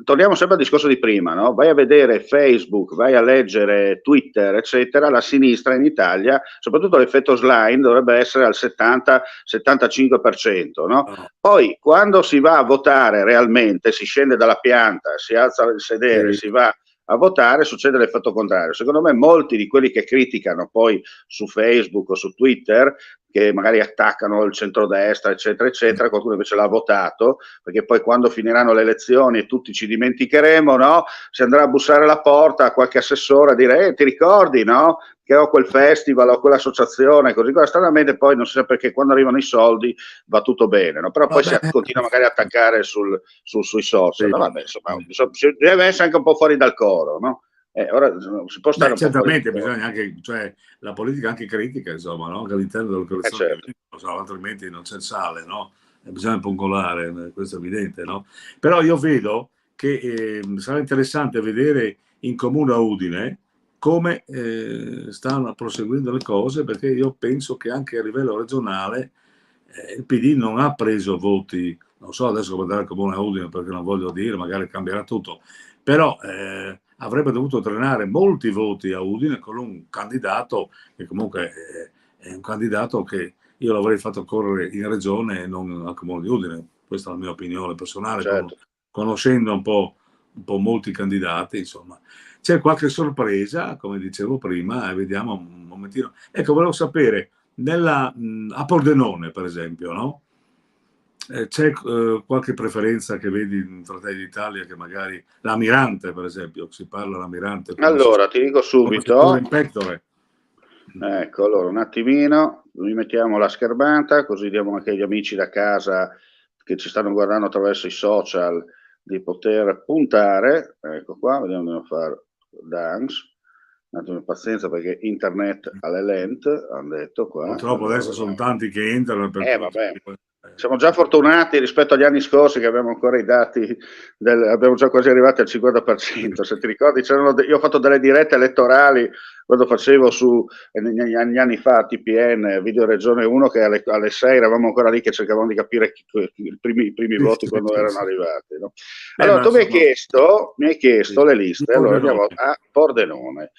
torniamo sempre al discorso di prima, no? Vai a vedere Facebook, vai a leggere Twitter, eccetera, la sinistra in Italia, soprattutto l'effetto slime, dovrebbe essere al 70-75%, no? No, Poi, quando si va a votare realmente, si scende dalla pianta, si alza il sedere, sì. si va a votare, succede l'effetto contrario. Secondo me molti di quelli che criticano poi su Facebook o su Twitter, che magari attaccano il centrodestra, eccetera, eccetera, qualcuno invece l'ha votato, perché poi quando finiranno le elezioni e tutti ci dimenticheremo, no? Si andrà a bussare alla porta a qualche assessore a dire, ti ricordi, no? Che ho quel festival, ho quell'associazione, così cosa. Stranamente poi non si sa perché quando arrivano i soldi va tutto bene, no? Però poi Vabbè, si continua magari a attaccare sui social, sì. no? Vabbè, insomma, deve essere anche un po' fuori dal coro, no? Ora si può stare Beh, un po' fuori dal certamente coro. bisogna anche, cioè, la politica anche critica, insomma, no? Che all'interno delle coalizioni che Certo. vengono, altrimenti non c'è il sale, no? E bisogna pongolare, questo è evidente, no? Però io vedo che sarà interessante vedere in comune a Udine come stanno proseguendo le cose, perché io penso che anche a livello regionale il PD non ha preso voti, non so adesso come andrà il Comune a Udine, perché non voglio dire, magari cambierà tutto, però avrebbe dovuto drenare molti voti a Udine con un candidato che comunque è un candidato che io l'avrei fatto correre in regione e non al Comune di Udine. Questa è la mia opinione personale, certo. conoscendo un po' molti candidati, insomma. C'è qualche sorpresa, come dicevo prima, e vediamo un momentino. Ecco, volevo sapere, a Pordenone, per esempio, no? C'è qualche preferenza che vedi in Fratelli d'Italia, che magari l'Amirante, per esempio, si parla l'Amirante come Allora, ti dico subito, in pectore. ecco, allora un attimino, rimettiamo la schermata, così diamo anche agli amici da casa che ci stanno guardando attraverso i social di poter puntare. Ecco qua, vediamo come fare dance. Un attimo di pazienza perché internet alle lent, hanno detto qua. Purtroppo allora, adesso sono tanti che entrano, per cui vabbè. Siamo già fortunati rispetto agli anni scorsi che abbiamo ancora i dati, abbiamo già quasi arrivati al 50%. Se ti ricordi, io ho fatto delle dirette elettorali quando facevo negli anni fa TPN, Video Regione 1, che alle 6 eravamo ancora lì che cercavamo di capire i primi voti quando erano arrivati. No? Allora, tu mi hai chiesto le liste, allora andiamo a Pordenone.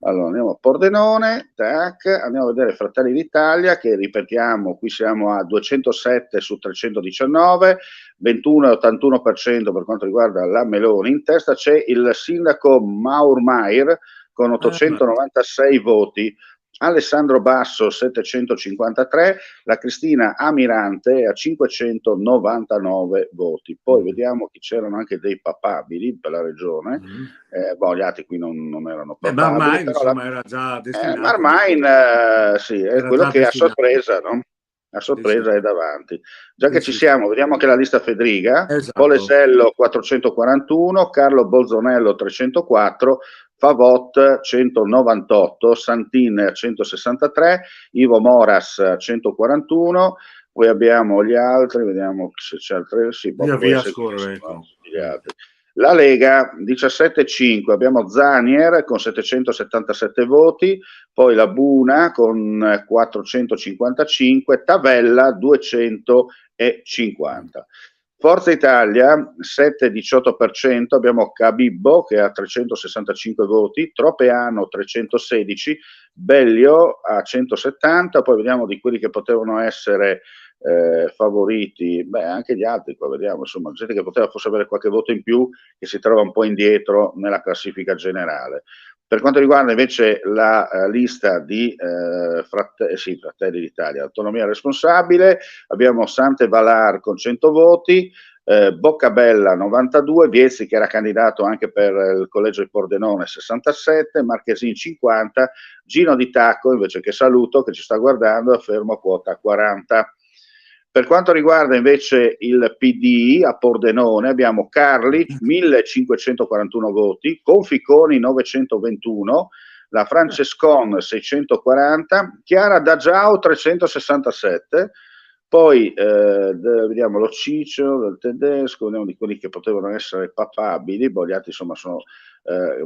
Allora andiamo a Pordenone, tac, andiamo a vedere Fratelli d'Italia, che ripetiamo, qui siamo a 207 su 319, 21,81% per quanto riguarda la Meloni. In testa c'è il sindaco Maur Mair con 896 voti, Alessandro Basso 753, la Cristina Amirante a 599 voti. Poi vediamo che c'erano anche dei papabili per la regione, gli altri qui non erano papabili. Marmain, insomma, era già destinato. Marmain, sì, è quello che a sorpresa, no? A sorpresa è davanti. Già che ci siamo, vediamo anche la lista Fedriga, Polesello 441, Carlo Bolzonello 304, Favot 198, Santin 163, Ivo Moras 141, poi abbiamo gli altri, vediamo se c'è altri, sì, via scorrere, ecco. Gli altri. La Lega 17,5, abbiamo Zanier con 777 voti, poi la Buna con 455, Tavella 250. Forza Italia 7,18%, abbiamo Cabibbo che ha 365 voti, Tropeano 316, Bellio a 170, poi vediamo di quelli che potevano essere favoriti, anche gli altri qua vediamo, insomma, gente che poteva forse avere qualche voto in più, che si trova un po' indietro nella classifica generale. Per quanto riguarda invece la lista di Fratelli d'Italia, Autonomia Responsabile, abbiamo Sante Valar con 100 voti, Boccabella 92, Viezzi che era candidato anche per il collegio di Pordenone 67, Marchesin 50, Gino Di Tacco invece, che saluto, che ci sta guardando, è fermo a quota 40. Per quanto riguarda invece il PD a Pordenone abbiamo Carli 1541 voti, Conficoni 921, la Francescon 640, Chiara Dagiao 367, poi vediamo lo Ciccio del tedesco, vediamo di quelli che potevano essere papabili, gli altri insomma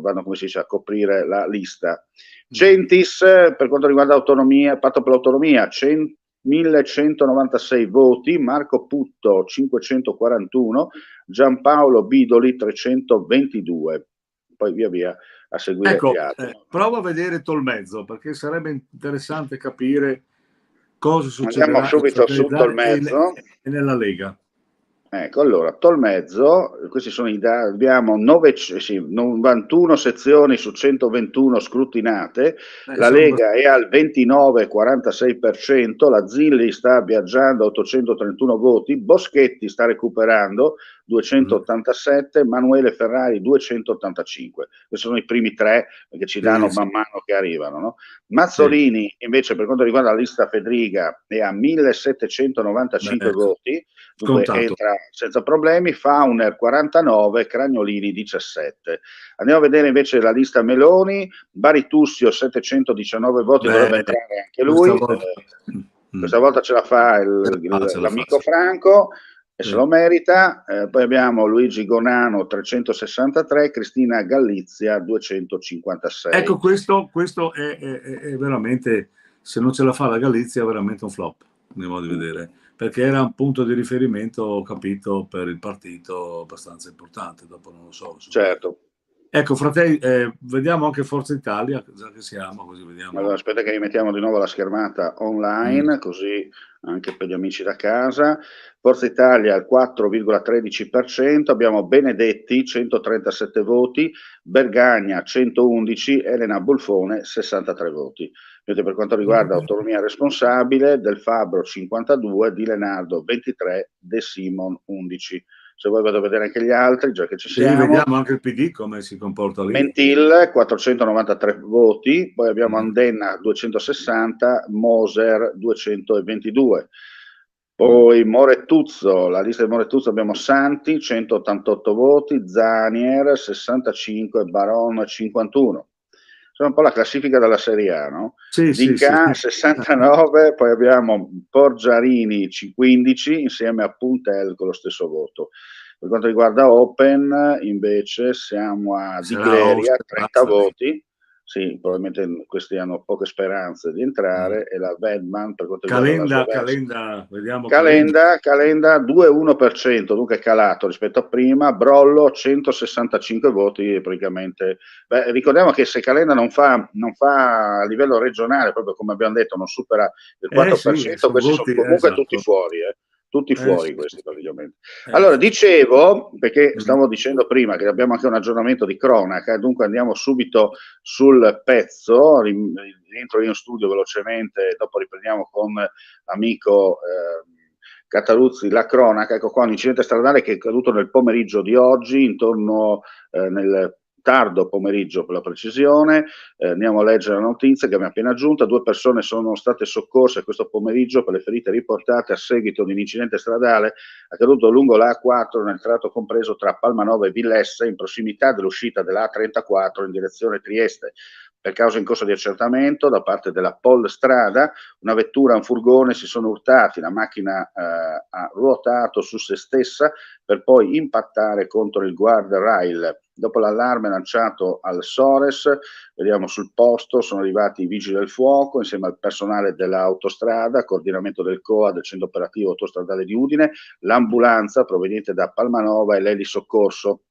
vanno, come si dice, a coprire la lista. Gentis per quanto riguarda autonomia, patto per l'autonomia, 1196 voti, Marco Putto 541, Giampaolo Bidoli 322, poi via via a seguire gli altri. Prova a vedere Tolmezzo, perché sarebbe interessante capire cosa succederà. Andiamo subito su Tolmezzo e nella Lega. Ecco, allora, Tolmezzo, questi sono i dati, abbiamo 91 sezioni su 121 scrutinate, la Lega è al 29,46%, la Zilli sta viaggiando a 831 voti, Boschetti sta recuperando 287, Manuele Ferrari 285. Questi sono i primi tre che ci danno man mano che arrivano. No? Mazzolini invece per quanto riguarda la lista Fedriga è a 1795 voti, dunque entra senza problemi, Fauner 49, Cragnolini 17. Andiamo a vedere invece la lista Meloni, Baritussio 719 voti, dovrebbe entrare anche lui, questa volta ce la fa l'amico Franco e se lo merita. Poi abbiamo Luigi Gonano 363, Cristina Galizia 256. Ecco, questo è veramente, se non ce la fa la Galizia, è veramente un flop. mio modo di vedere, perché era un punto di riferimento, ho capito, per il partito abbastanza importante, dopo non lo so. Insomma. Certo. Ecco, fratelli, vediamo anche Forza Italia, già che siamo, così vediamo. Allora, aspetta che rimettiamo di nuovo la schermata online, così anche per gli amici da casa. Forza Italia al 4,13%, abbiamo Benedetti 137 voti, Bergagna 111, Elena Bolfone 63 voti. Mentre per quanto riguarda autonomia responsabile, Del Fabbro 52, Di Lenardo 23, De Simon 11. Se vuoi vado a vedere anche gli altri, già che ci Sì, siamo. vediamo anche il PD come si comporta lì. Mentil 493 voti, poi abbiamo Andenna 260, Moser 222. Poi Morettuzzo, la lista di Morettuzzo abbiamo Santi 188 voti, Zanier 65, Baron 51. Sono un po' la classifica della Serie A, no? Sì, Dinca sì. 69, poi abbiamo Porgiarini 15 insieme a Puntel con lo stesso voto. Per quanto riguarda Open, invece, siamo a Di Cleria, 30 voti. Sì, probabilmente questi hanno poche speranze di entrare. E la Vedman, per quanto riguarda Calenda, vediamo Calenda 2,1%, dunque è calato rispetto a prima. Brollo 165 voti, praticamente. Beh, ricordiamo che se Calenda non fa a livello regionale, proprio come abbiamo detto, non supera il 4%, sì, questi voti, sono comunque esatto. tutti fuori. Tutti fuori sì, questi praticamente. Allora, dicevo, perché stavo dicendo prima che abbiamo anche un aggiornamento di cronaca, dunque andiamo subito sul pezzo, rientro io in studio velocemente, dopo riprendiamo con l'amico Cataruzzi la cronaca. Ecco qua un incidente stradale che è accaduto nel pomeriggio di oggi, intorno nel tardo pomeriggio per la precisione. Andiamo a leggere la notizia che abbiamo appena aggiunta. 2 persone sono state soccorse questo pomeriggio per le ferite riportate a seguito di un incidente stradale accaduto lungo la A4 nel tratto compreso tra Palmanova e Villesse, in prossimità dell'uscita della A34 in direzione Trieste. Per causa in corso di accertamento da parte della Pol Strada, una vettura e un furgone si sono urtati, la macchina ha ruotato su se stessa per poi impattare contro il guardrail. Dopo l'allarme lanciato al Sores, vediamo sul posto, sono arrivati i vigili del fuoco insieme al personale dell'autostrada, coordinamento del COA, del centro operativo autostradale di Udine, l'ambulanza proveniente da Palmanova e l'elisoccorso.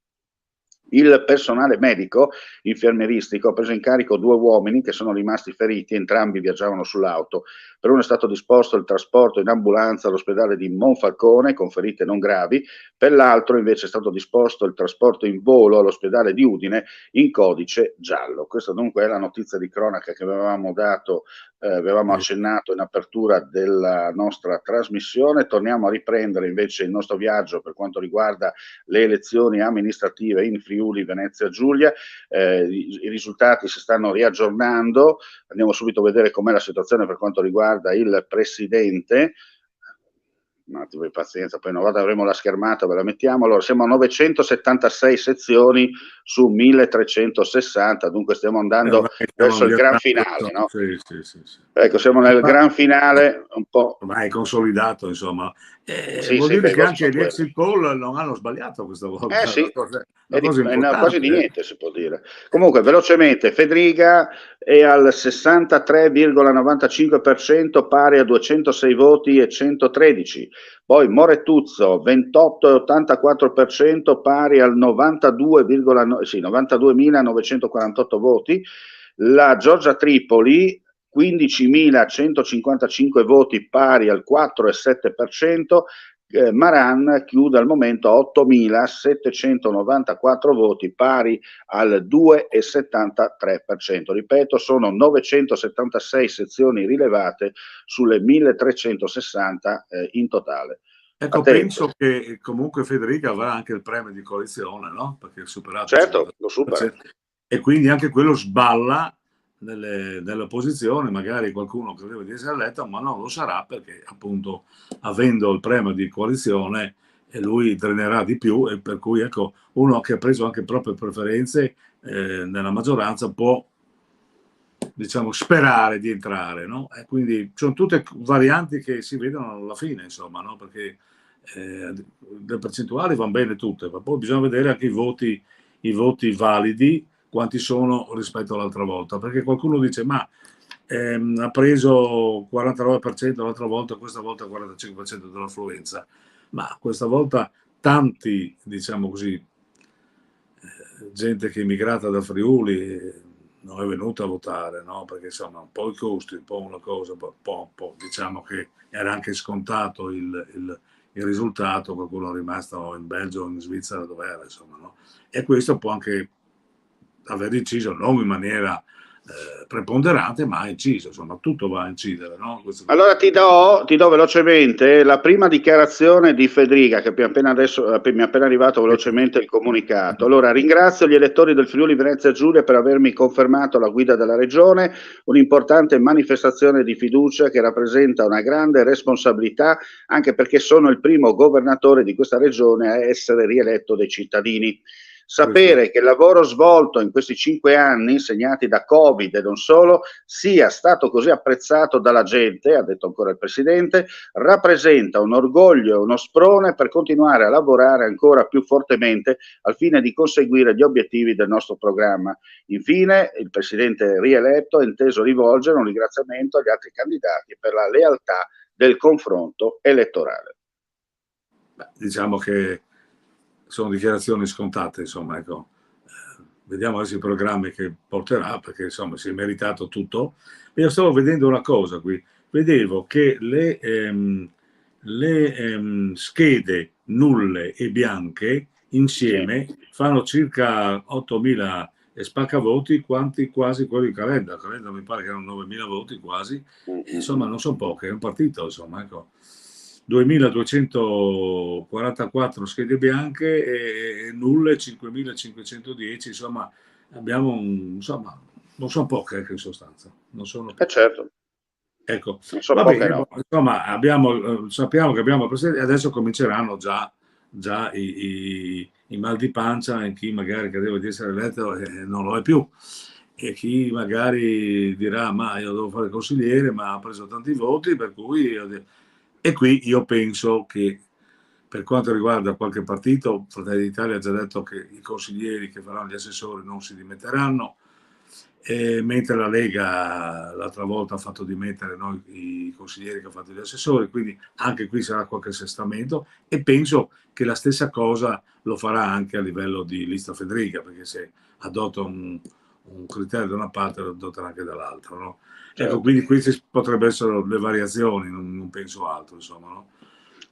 Il personale medico infermieristico ha preso in carico 2 uomini che sono rimasti feriti, entrambi viaggiavano sull'auto. Per uno è stato disposto il trasporto in ambulanza all'ospedale di Monfalcone con ferite non gravi, per l'altro invece è stato disposto il trasporto in volo all'ospedale di Udine in codice giallo. Questa dunque è la notizia di cronaca che avevamo dato, avevamo accennato in apertura della nostra trasmissione. Torniamo a riprendere invece il nostro viaggio per quanto riguarda le elezioni amministrative in Friuli, Venezia Giulia. I risultati si stanno riaggiornando. Andiamo subito a vedere com'è la situazione per quanto riguarda il presidente. Un attimo di pazienza, poi una volta avremo la schermata, ve la mettiamo. Allora, siamo a 976 sezioni su 1360, dunque stiamo andando verso il gran finale, no? Sì. Ecco, siamo nel gran finale, un po'. Ormai è consolidato, insomma. Sì, vuol dire che anche gli quelli. exit poll non hanno sbagliato questa volta. Sì, una cosa importante. quasi di niente si può dire. Comunque, velocemente, Fedriga è al 63,95%, pari a 206 voti e 113. Poi Morettuzzo 28,84%, pari al 92.948 voti. La Giorgia Tripoli 15.155 voti, pari al 4,7%. Maran chiude al momento a 8.794 voti, pari al 2,73%. Ripeto, sono 976 sezioni rilevate sulle 1.360 in totale. Ecco, penso che comunque Federica avrà anche il premio di coalizione, no? Perché è superato. Certo, lo supera. E quindi anche quello sballa nell'opposizione, magari qualcuno credeva di essere eletto, ma non lo sarà perché appunto avendo il premio di coalizione lui drenerà di più e per cui ecco uno che ha preso anche proprie preferenze nella maggioranza può diciamo sperare di entrare, no? E quindi sono tutte varianti che si vedono alla fine, insomma, no? Perché le percentuali vanno bene tutte, ma poi bisogna vedere anche i voti validi quanti sono rispetto all'altra volta, perché qualcuno dice ma ha preso 49% l'altra volta, questa volta 45% dell'affluenza, ma questa volta tanti, diciamo così, gente che è immigrata da Friuli non è venuta a votare, no? Perché insomma un po' i costi, un po' una cosa, un po', diciamo che era anche scontato il risultato, qualcuno è rimasto in Belgio o in Svizzera dove era, insomma, no? E questo può anche aver inciso non in maniera preponderante, ma ha inciso, insomma, tutto va a incidere, no? Allora ti do velocemente la prima dichiarazione di Federica, che mi è appena arrivato velocemente il comunicato. Allora, ringrazio gli elettori del Friuli Venezia Giulia per avermi confermato la guida della Regione, un'importante manifestazione di fiducia che rappresenta una grande responsabilità, anche perché sono il primo governatore di questa Regione a essere rieletto dai cittadini. Sapere che il lavoro svolto in questi 5 anni, segnati da Covid e non solo, sia stato così apprezzato dalla gente, ha detto ancora il Presidente, rappresenta un orgoglio e uno sprone per continuare a lavorare ancora più fortemente al fine di conseguire gli obiettivi del nostro programma. Infine, il Presidente rieletto ha inteso rivolgere un ringraziamento agli altri candidati per la lealtà del confronto elettorale. Diciamo che sono dichiarazioni scontate, insomma, ecco. Vediamo adesso i programmi che porterà, perché insomma si è meritato tutto. Io stavo vedendo una cosa qui, vedevo che le schede nulle e bianche insieme fanno circa 8.000 spaccavoti, quanti quasi quelli di Calenda. Calenda mi pare che erano 9.000 voti quasi, insomma non sono poche, è un partito, insomma, ecco. 2.244 schede bianche e nulle 5.510, insomma abbiamo insomma non sono poche in sostanza, non sono poche. Certo. Ecco, va bene, no. Insomma sappiamo che abbiamo adesso cominceranno già i mal di pancia in chi magari credeva di essere eletto e non lo è più, e chi magari dirà ma io devo fare consigliere ma ha preso tanti voti per cui e qui io penso che per quanto riguarda qualche partito, Fratelli d'Italia ha già detto che i consiglieri che faranno gli assessori non si dimetteranno, mentre la Lega l'altra volta ha fatto dimettere noi i consiglieri che hanno fatto gli assessori, quindi anche qui sarà qualche assestamento, e penso che la stessa cosa lo farà anche a livello di lista Federica, perché se adotta un criterio da una parte lo adotterà anche dall'altra, no? Certo. Ecco, quindi queste potrebbero essere le variazioni, non penso altro, insomma, no?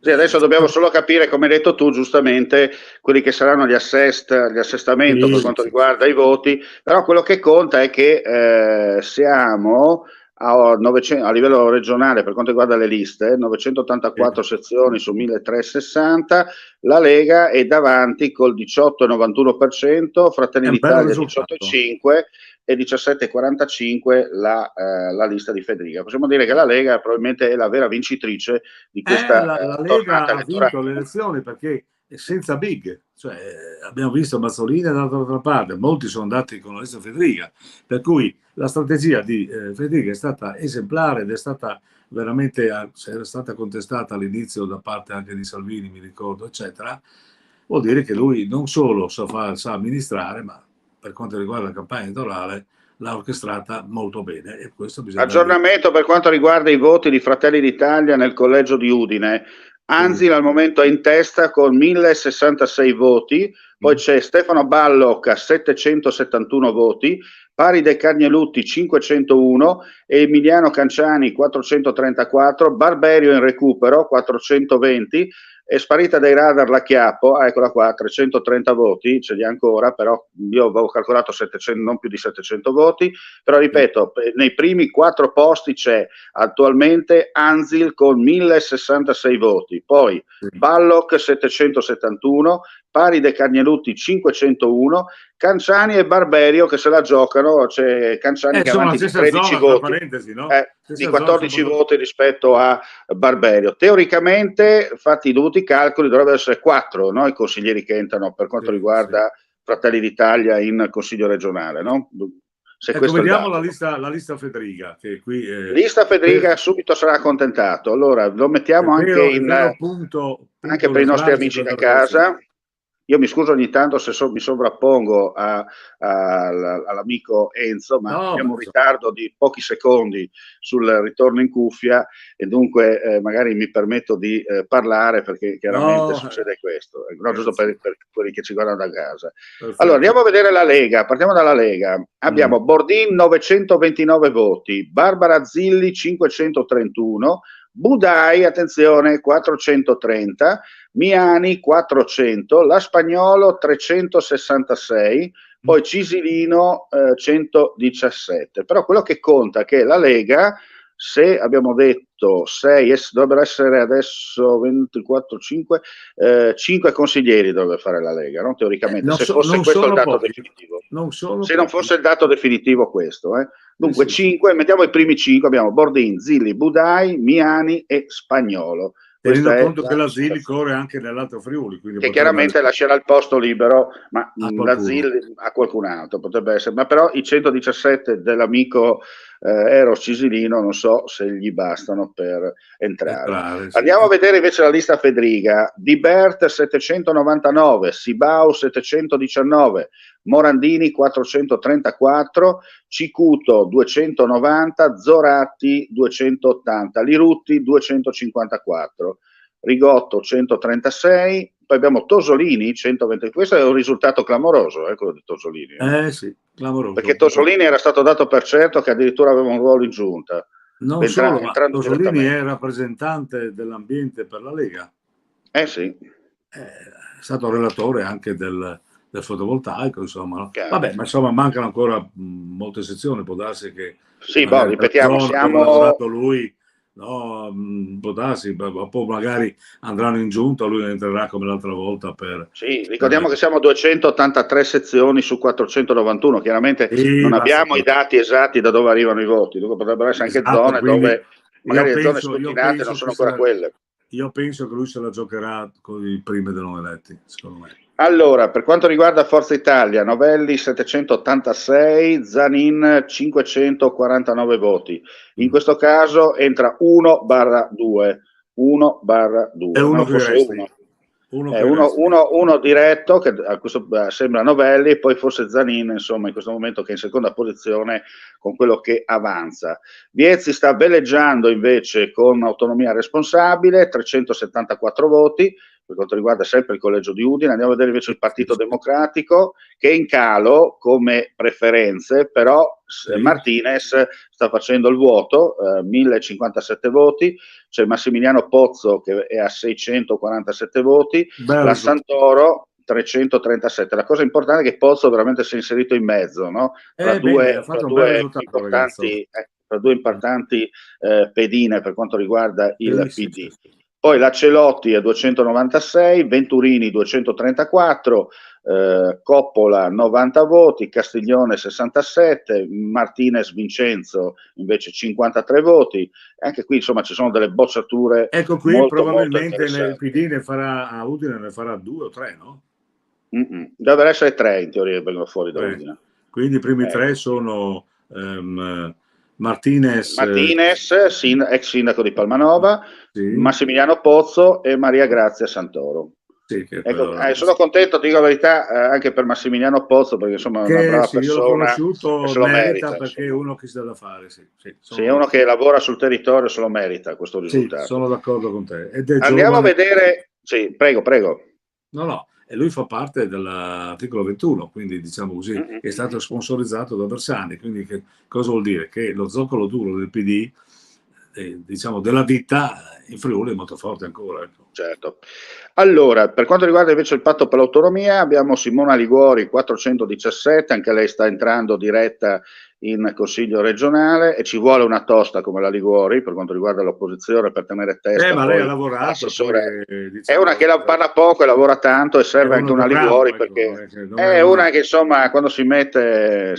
Sì, adesso dobbiamo solo capire, come hai detto tu giustamente, quelli che saranno gli assestamento per quanto riguarda i voti, però quello che conta è che siamo a livello regionale per quanto riguarda le liste, 984 sezioni su 1.360, la Lega è davanti col 18,91%, Fratelli d'Italia 18,5% e 17,45% la lista di Federica. Possiamo dire che la Lega probabilmente è la vera vincitrice di questa la Lega ha vinto le elezioni perché è senza big, cioè abbiamo visto Mazzolini dall'altra parte, molti sono andati con la lista Federica, per cui la strategia di Federica è stata esemplare ed è stata veramente, se era stata contestata all'inizio da parte anche di Salvini, mi ricordo, eccetera, vuol dire che lui non solo sa amministrare, ma per quanto riguarda la campagna elettorale l'ha orchestrata molto bene. E questo bisogna aggiornamento per quanto riguarda i voti di Fratelli d'Italia nel collegio di Udine. Anzil al momento è in testa con 1.066 voti, poi c'è Stefano Balloc a 771 voti, pari De Cagnelutti 501 e Emiliano Canciani 434, Barberio in recupero 420, è sparita dai radar la Chiappo, eccola qua, 330 voti, ce li ha ancora, però io avevo calcolato 700, non più di 700 voti, però ripeto, nei primi 4 posti c'è attualmente Anzil con 1.066 voti, poi Balloc 771, pari De Cagnelutti 501, Canciani e Barberio che se la giocano, c'è Canciani che ha avanti di 13 voti, no? Di 14 voti rispetto a Barberio. Teoricamente, fatti i dovuti calcoli, dovrebbero essere 4, no? I consiglieri che entrano per quanto riguarda Fratelli d'Italia in Consiglio regionale, no? Se ecco, vediamo la lista Federica, che qui lista Federica subito sarà accontentato. Allora lo mettiamo anche, anche per i nostri amici da casa. io mi scuso ogni tanto se mi sovrappongo all'amico Enzo, ma No, abbiamo un ritardo di pochi secondi sul ritorno in cuffia e dunque magari mi permetto di parlare perché chiaramente no, succede questo, no, giusto per quelli che ci guardano da casa. perfetto. Allora, andiamo a vedere la Lega, partiamo dalla Lega. Abbiamo Bordin 929 voti, Barbara Zilli 531, Budai, attenzione, 430, Miani 400, La Spagnolo 366, poi Cisilino 117. Però quello che conta è che la Lega, se abbiamo detto 6, dovrebbero essere adesso 24, 5 consiglieri dovrebbe fare la Lega, no? Teoricamente, se fosse questo il dato definitivo. Se non fosse il dato definitivo questo. Dunque 5, mettiamo i primi 5, abbiamo Bordin, Zilli, Budai, Miani e Spagnolo. Tenendo conto che la Zilli corre anche nell'Alto Friuli. Quindi che chiaramente lascerà il posto libero, ma la Zilli a qualcun altro potrebbe essere. Ma però i 117 dell'amico Eros Cisilino non so se gli bastano per entrare. Sì. Andiamo a vedere invece la lista Fedriga. Di Bert 799, Sibau 719, Morandini 434, Cicuto 290, Zoratti 280, Lirutti 254, Rigotto 136, poi abbiamo Tosolini 120. Questo è un risultato clamoroso, quello di Tosolini. Sì, clamoroso. Perché Tosolini era stato dato per certo che addirittura aveva un ruolo in giunta. Non solo, ma Tosolini è rappresentante dell'ambiente per la Lega. Sì. È stato relatore anche del fotovoltaico, insomma. Vabbè, ma insomma mancano ancora molte sezioni, può darsi che ripetiamo, siamo lavorato lui, no, può darsi, poi magari andranno in giunta, lui entrerà come l'altra volta ricordiamo che siamo a 283 sezioni su 491, chiaramente non abbiamo i dati esatti da dove arrivano i voti, dunque potrebbero essere anche zone dove magari le zone scrutinate non sono ancora quelle. Io penso che lui se la giocherà con i primi dei non eletti, secondo me. Allora, per quanto riguarda Forza Italia, Novelli 786, Zanin 549 voti. In questo caso entra 1/2. 1/2. È uno che resti. Uno diretto, che a questo sembra Novelli, e poi forse Zanin, insomma, in questo momento che è in seconda posizione con quello che avanza. Viezzi sta veleggiando invece con autonomia responsabile, 374 voti. Per quanto riguarda sempre il collegio di Udine, andiamo a vedere invece il Partito Democratico, che è in calo come preferenze, però Martinez sta facendo il vuoto, 1057 voti, c'è Massimiliano Pozzo che è a 647 voti, la Santoro 337. La cosa importante è che Pozzo veramente si è inserito in mezzo, no? Tra due importanti pedine per quanto riguarda il PD. Poi la Celotti è 296, Venturini 234, Coppola 90 voti, Castiglione 67, Martinez Vincenzo invece 53 voti. Anche qui insomma ci sono delle bocciature. Ecco qui molto, probabilmente il PD ne farà a Udine, ne farà 2 o 3, no? Dovrebbero essere 3 in teoria che vengono fuori da Udine. Quindi i primi 3 sono Martinez, ex sindaco di Palmanova, Massimiliano Pozzo e Maria Grazia Santoro. Sono contento, dico la verità, anche per Massimiliano Pozzo, perché insomma è una brava persona. Io l'ho conosciuto, se lo merita perché è uno che si dà da fare. È uno che lavora sul territorio, se lo merita questo risultato. Sono d'accordo con te. Andiamo a vedere. Sì, prego. No. E lui fa parte dell'articolo 21, quindi diciamo così, è stato sponsorizzato da Bersani. Quindi cosa vuol dire? Che lo zoccolo duro del PD, diciamo della vita in Friuli è molto forte ancora. Ecco. Certo. Allora, per quanto riguarda invece il patto per l'autonomia, abbiamo Simona Liguori 417, anche lei sta entrando diretta in Consiglio regionale e ci vuole una tosta come la Liguori per quanto riguarda l'opposizione per tenere testa. Ma lei ha lavorato, è una che parla poco e lavora tanto e serve anche una Liguori perché è una che insomma quando si mette,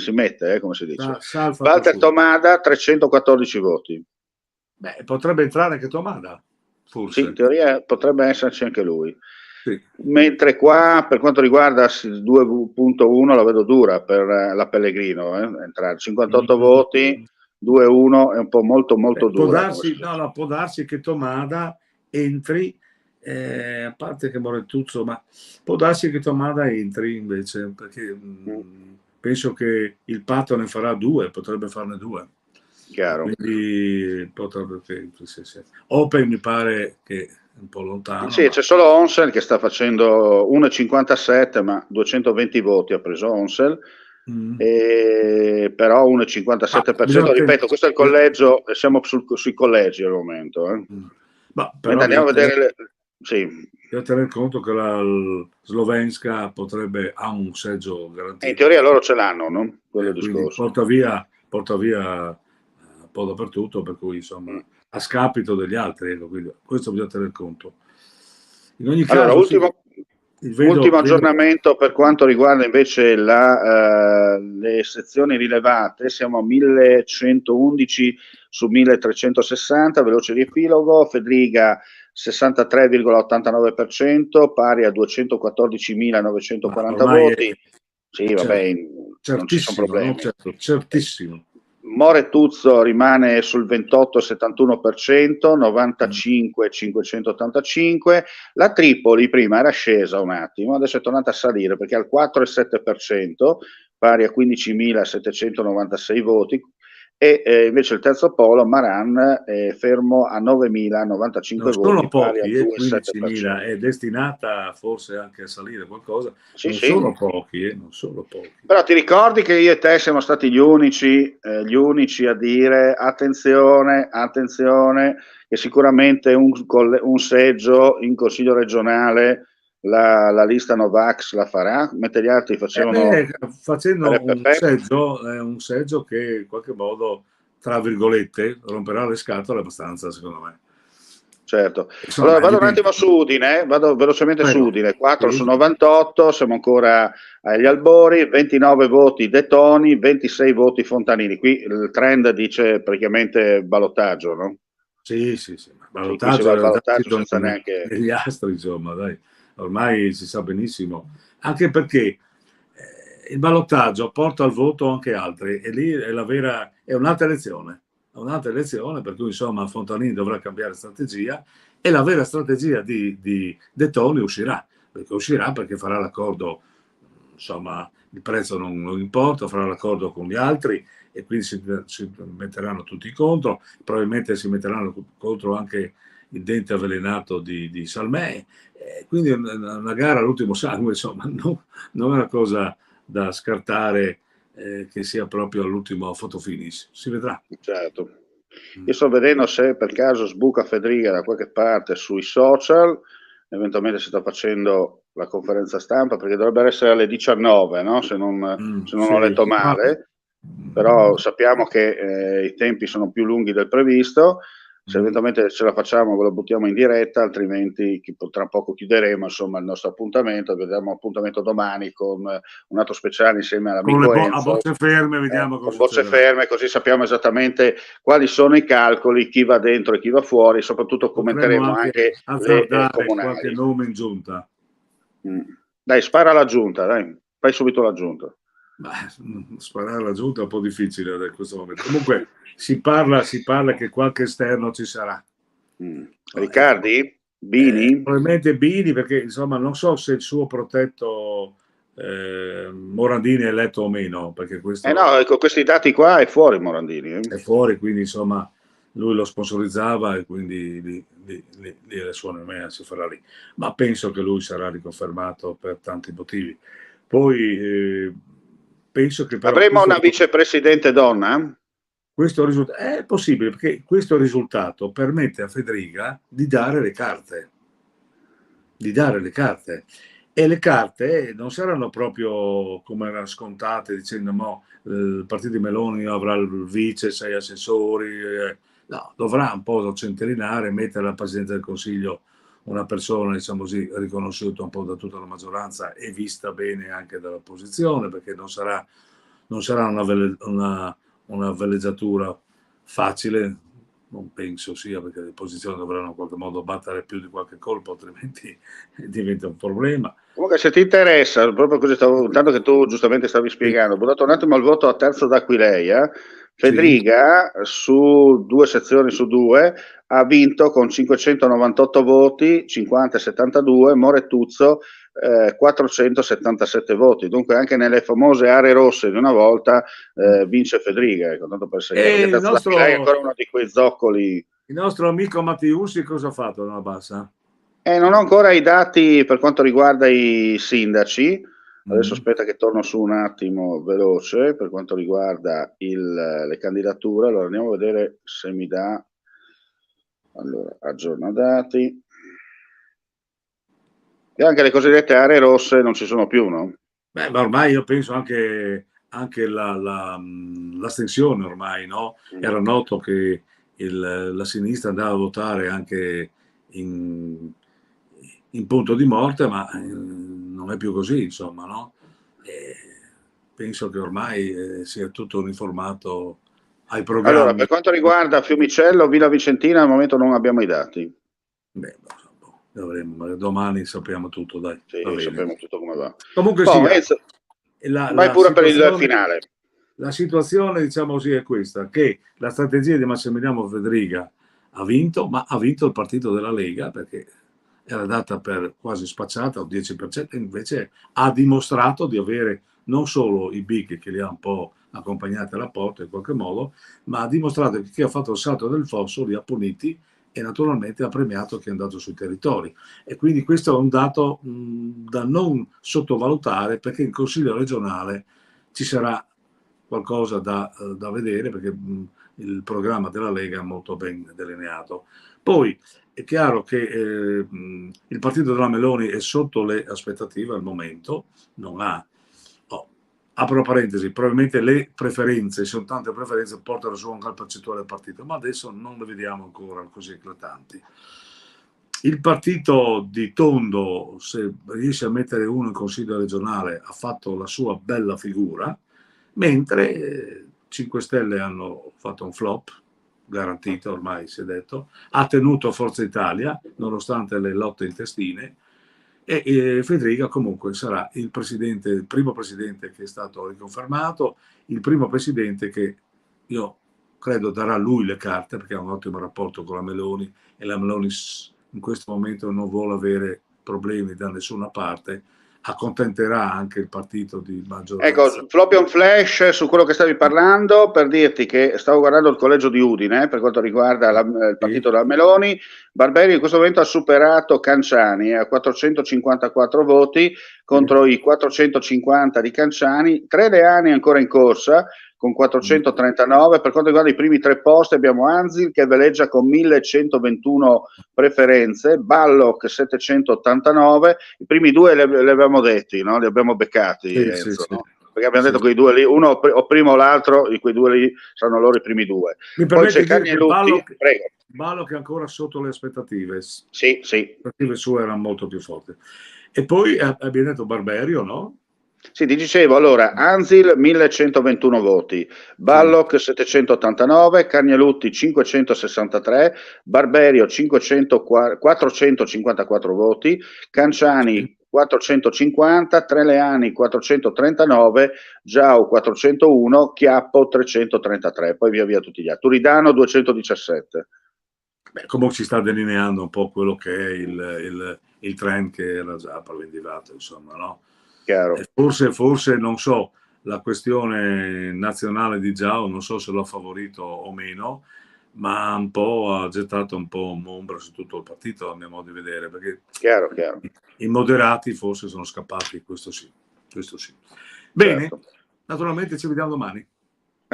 come si dice. Walter Tomada 314 voti. Beh, potrebbe entrare anche Tomada. Forse. Sì, in teoria potrebbe esserci anche lui. Mentre qua per quanto riguarda 2.1 la vedo dura per la Pellegrino, entrare 58 voti, 2-1 è un po' molto dura. Può darsi che Tomada entri A parte che Moretuzzo, ma può darsi che Tomada entri invece, perché penso che il Patto ne farà 2, potrebbe farne 2. Chiaro. Quindi potrebbe che sì. Open mi pare che è un po' lontano. Sì, c'è solo Onsel che sta facendo 1,57, ma 220 voti ha preso Onsel. Però 1,57%, ripeto, questo è il collegio, siamo sui collegi al momento. Ma però andiamo a vedere sì. Devo tener conto che la Slovenska ha un seggio garantito. In teoria loro ce l'hanno, no? Quello discorso. Porta via un po' dappertutto, per cui insomma a scapito degli altri, quindi questo bisogna tener conto. In ogni caso, ultimo aggiornamento per quanto riguarda invece le sezioni rilevate, siamo a 1111 su 1360, veloce riepilogo, Fedriga 63,89%, pari a 214.940 voti. Sì, vabbè, non ci sono problemi. No? Certissimo. Moretuzzo rimane sul 28,71%, 95,585. La Tripoli prima era scesa un attimo, adesso è tornata a salire perché al 4,7%, pari a 15.796 voti, e invece il terzo polo, Maran, è fermo a 9.095 voti, pari a 2,7%. È destinata forse anche a salire qualcosa, sì. Sono pochi. Però ti ricordi che io e te siamo stati gli unici a dire attenzione, che sicuramente un seggio in Consiglio regionale la lista Novax la farà, mentre gli altri facevano facendo un seggio che in qualche modo, tra virgolette, romperà le scatole abbastanza, secondo me. Certo. Allora vado un attimo su Udine, vado velocemente su Udine, 4 su 98, siamo ancora agli albori, 29 voti De Toni, 26 voti Fontanini. Qui il trend dice praticamente ballottaggio, no? Sì, ballottaggio, senza neanche gli astri, insomma, dai. Ormai si sa benissimo, anche perché il ballottaggio porta al voto anche altri, e lì è un'altra elezione, per cui insomma Fontanini dovrà cambiare strategia, e la vera strategia di De Toni uscirà perché farà l'accordo, insomma il prezzo non importa, farà l'accordo con gli altri e quindi si metteranno tutti contro, probabilmente si metteranno contro anche il dente avvelenato di Salmè, quindi una gara all'ultimo sangue, insomma, non è una cosa da scartare che sia proprio all'ultimo fotofinish, si vedrà. Certo. Io sto vedendo se per caso sbuca Fedriga da qualche parte sui social, eventualmente si sta facendo la conferenza stampa, perché dovrebbe essere alle 19, no? Se non ho letto male, però sappiamo che i tempi sono più lunghi del previsto. Se eventualmente ce la facciamo ve lo buttiamo in diretta, altrimenti tra poco chiuderemo insomma il nostro appuntamento, vediamo appuntamento domani con un altro speciale insieme all'amico Enzo, a bocce ferme, vediamo con bocce ferme, così sappiamo esattamente quali sono i calcoli, chi va dentro e chi va fuori, soprattutto commenteremo anche le comunali. Qualche nome in giunta. Dai, spara alla giunta, dai, fai subito la giunta. Sparare alla giunta è un po' difficile in questo momento. Comunque si parla che qualche esterno ci sarà. Riccardi? Bini? Probabilmente Bini, perché insomma non so se il suo protetto Morandini è eletto o meno, perché questo no, con questi dati qua è fuori Morandini. È fuori, quindi insomma lui lo sponsorizzava e quindi lì le sue nomea si farà lì. Ma penso che lui sarà riconfermato per tanti motivi. Poi penso che però avremo una vicepresidente donna? Questo risultato è possibile, perché questo risultato permette a Fedriga di dare le carte. E le carte non saranno proprio come erano scontate, dicendo no, il partito di Meloni avrà il vice, 6 assessori, no, dovrà un po' centellinare, mettere alla Presidenza del Consiglio una persona, diciamo così, riconosciuta un po' da tutta la maggioranza e vista bene anche dall'opposizione, perché non sarà una veleggiatura facile, non penso sia, perché le opposizioni dovranno in qualche modo battere più di qualche colpo, altrimenti diventa un problema. Comunque se ti interessa, proprio così tanto che tu giustamente stavi spiegando, ho dato un attimo al voto a Terzo d'Aquileia, Fedriga su 2 sezioni su 2 ha vinto con 598 voti, 50-72, Moretuzzo 477 voti. Dunque anche nelle famose aree rosse di una volta vince Fedriga, ecco, tanto per segnare, perché Tazzapila è ancora uno di quei zoccoli. Il nostro amico Mattiussi cosa ha fatto nella bassa? Non ho ancora i dati per quanto riguarda i sindaci. Adesso aspetta che torno su un attimo veloce per quanto riguarda le candidature. Allora andiamo a vedere se mi dà. Allora, aggiorna dati. E anche le cosiddette aree rosse non ci sono più, no? Beh, ma ormai io penso anche l'astensione ormai, no? Era noto che la sinistra andava a votare anche in punto di morte, ma non è più così, insomma, no? Penso che ormai sia tutto uniformato ai programmi. Allora, per quanto riguarda Fiumicello, Villa Vicentina, al momento non abbiamo i dati. Beh, dovremmo, domani sappiamo tutto, dai. Sì, sappiamo tutto come va. Comunque vai pure per il finale. La situazione, diciamo così, è questa, che la strategia di Massimiliano Fedriga ha vinto, ma ha vinto il partito della Lega, perché era data per quasi spacciata, o 10%, invece ha dimostrato di avere non solo i big che li ha un po' accompagnati alla porta in qualche modo, ma ha dimostrato che chi ha fatto il salto del fosso li ha puniti e naturalmente ha premiato chi è andato sui territori. E quindi questo è un dato da non sottovalutare, perché in Consiglio regionale ci sarà qualcosa da vedere, perché il programma della Lega è molto ben delineato. Poi è chiaro che il partito della Meloni è sotto le aspettative al momento, non ha, apro parentesi, probabilmente le preferenze, sono tante preferenze, portano su anche al percentuale del partito, ma adesso non le vediamo ancora così eclatanti. Il partito di Tondo, se riesce a mettere uno in consiglio regionale, ha fatto la sua bella figura, mentre 5 Stelle hanno fatto un flop, garantito ormai si è detto, ha tenuto Forza Italia, nonostante le lotte intestine, e Fedriga comunque sarà il primo presidente che è stato riconfermato, il primo presidente che io credo darà lui le carte, perché ha un ottimo rapporto con la Meloni, e la Meloni in questo momento non vuole avere problemi da nessuna parte, accontenterà anche il partito di maggioranza. Ecco, floppy on flash su quello che stavi parlando, per dirti che stavo guardando il collegio di Udine per quanto riguarda il partito della Meloni. Barberi in questo momento ha superato Canciani a 454 voti contro i 450 di Canciani, 3 Leani ancora in corsa con 439. Per quanto riguarda i primi 3 posti abbiamo Anzil che veleggia con 1121 preferenze, Ballock 789, i primi 2 li avevamo detti, no? Li abbiamo beccati, Enzo, no? Perché abbiamo detto che i 2 lì, uno o prima o l'altro, di quei 2 lì saranno loro i primi 2. Poi c'è Cagnelutti, prego. Ballock è ancora sotto le aspettative. Sì. Le aspettative sue erano molto più forti. E poi abbiamo detto Barberio, no? Sì, ti dicevo, allora, Anzil 1121 voti, Ballock 789, Cagnelutti 563, Barberio 454 voti, Canciani 450, Treleani 439, Giau 401, Chiappo 333, poi via tutti gli altri. Turidano 217. Beh, comunque si sta delineando un po' quello che è il trend che era già preventivato, insomma, no? Forse, non so, la questione nazionale di Giao, non so se l'ha favorito o meno, ma un po' ha gettato un po' un'ombra su tutto il partito, a mio modo di vedere, perché chiaro. I moderati forse sono scappati, questo sì. Bene, certo. Naturalmente ci vediamo domani.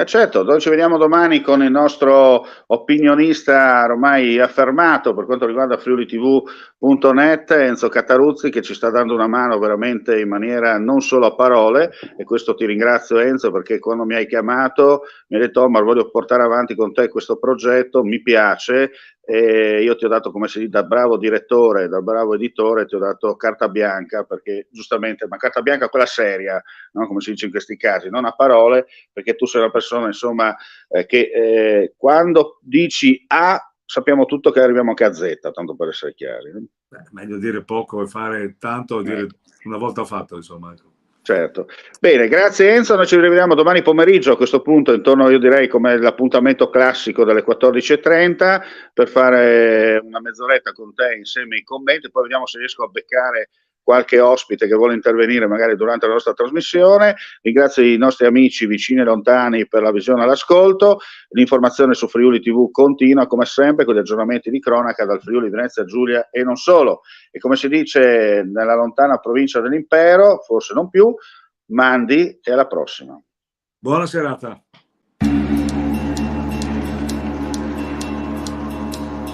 Certo, noi ci vediamo domani con il nostro opinionista ormai affermato per quanto riguarda friulitv.net, Enzo Cataruzzi, che ci sta dando una mano veramente in maniera non solo a parole, e questo ti ringrazio Enzo, perché quando mi hai chiamato mi hai detto Omar, voglio portare avanti con te questo progetto, mi piace, e io ti ho dato, come si dice, da bravo direttore, da bravo editore, ti ho dato carta bianca, perché giustamente, ma carta bianca quella seria, no? Come si dice in questi casi, non a parole, perché tu sei una persona, insomma, che quando dici A sappiamo tutto che arriviamo anche a Z, tanto per essere chiari. Beh, meglio dire poco e fare tanto, dire una volta fatto, insomma. Certo. Bene, grazie Enzo, noi ci rivediamo domani pomeriggio a questo punto, intorno io direi come l'appuntamento classico delle 14:30 per fare una mezz'oretta con te insieme ai commenti, poi vediamo se riesco a beccare qualche ospite che vuole intervenire magari durante la nostra trasmissione. Ringrazio i nostri amici vicini e lontani per la visione e l'ascolto. L'informazione su Friuli TV continua come sempre con gli aggiornamenti di cronaca dal Friuli, Venezia Giulia e non solo. E come si dice nella lontana provincia dell'impero, forse non più, mandi e alla prossima. Buona serata.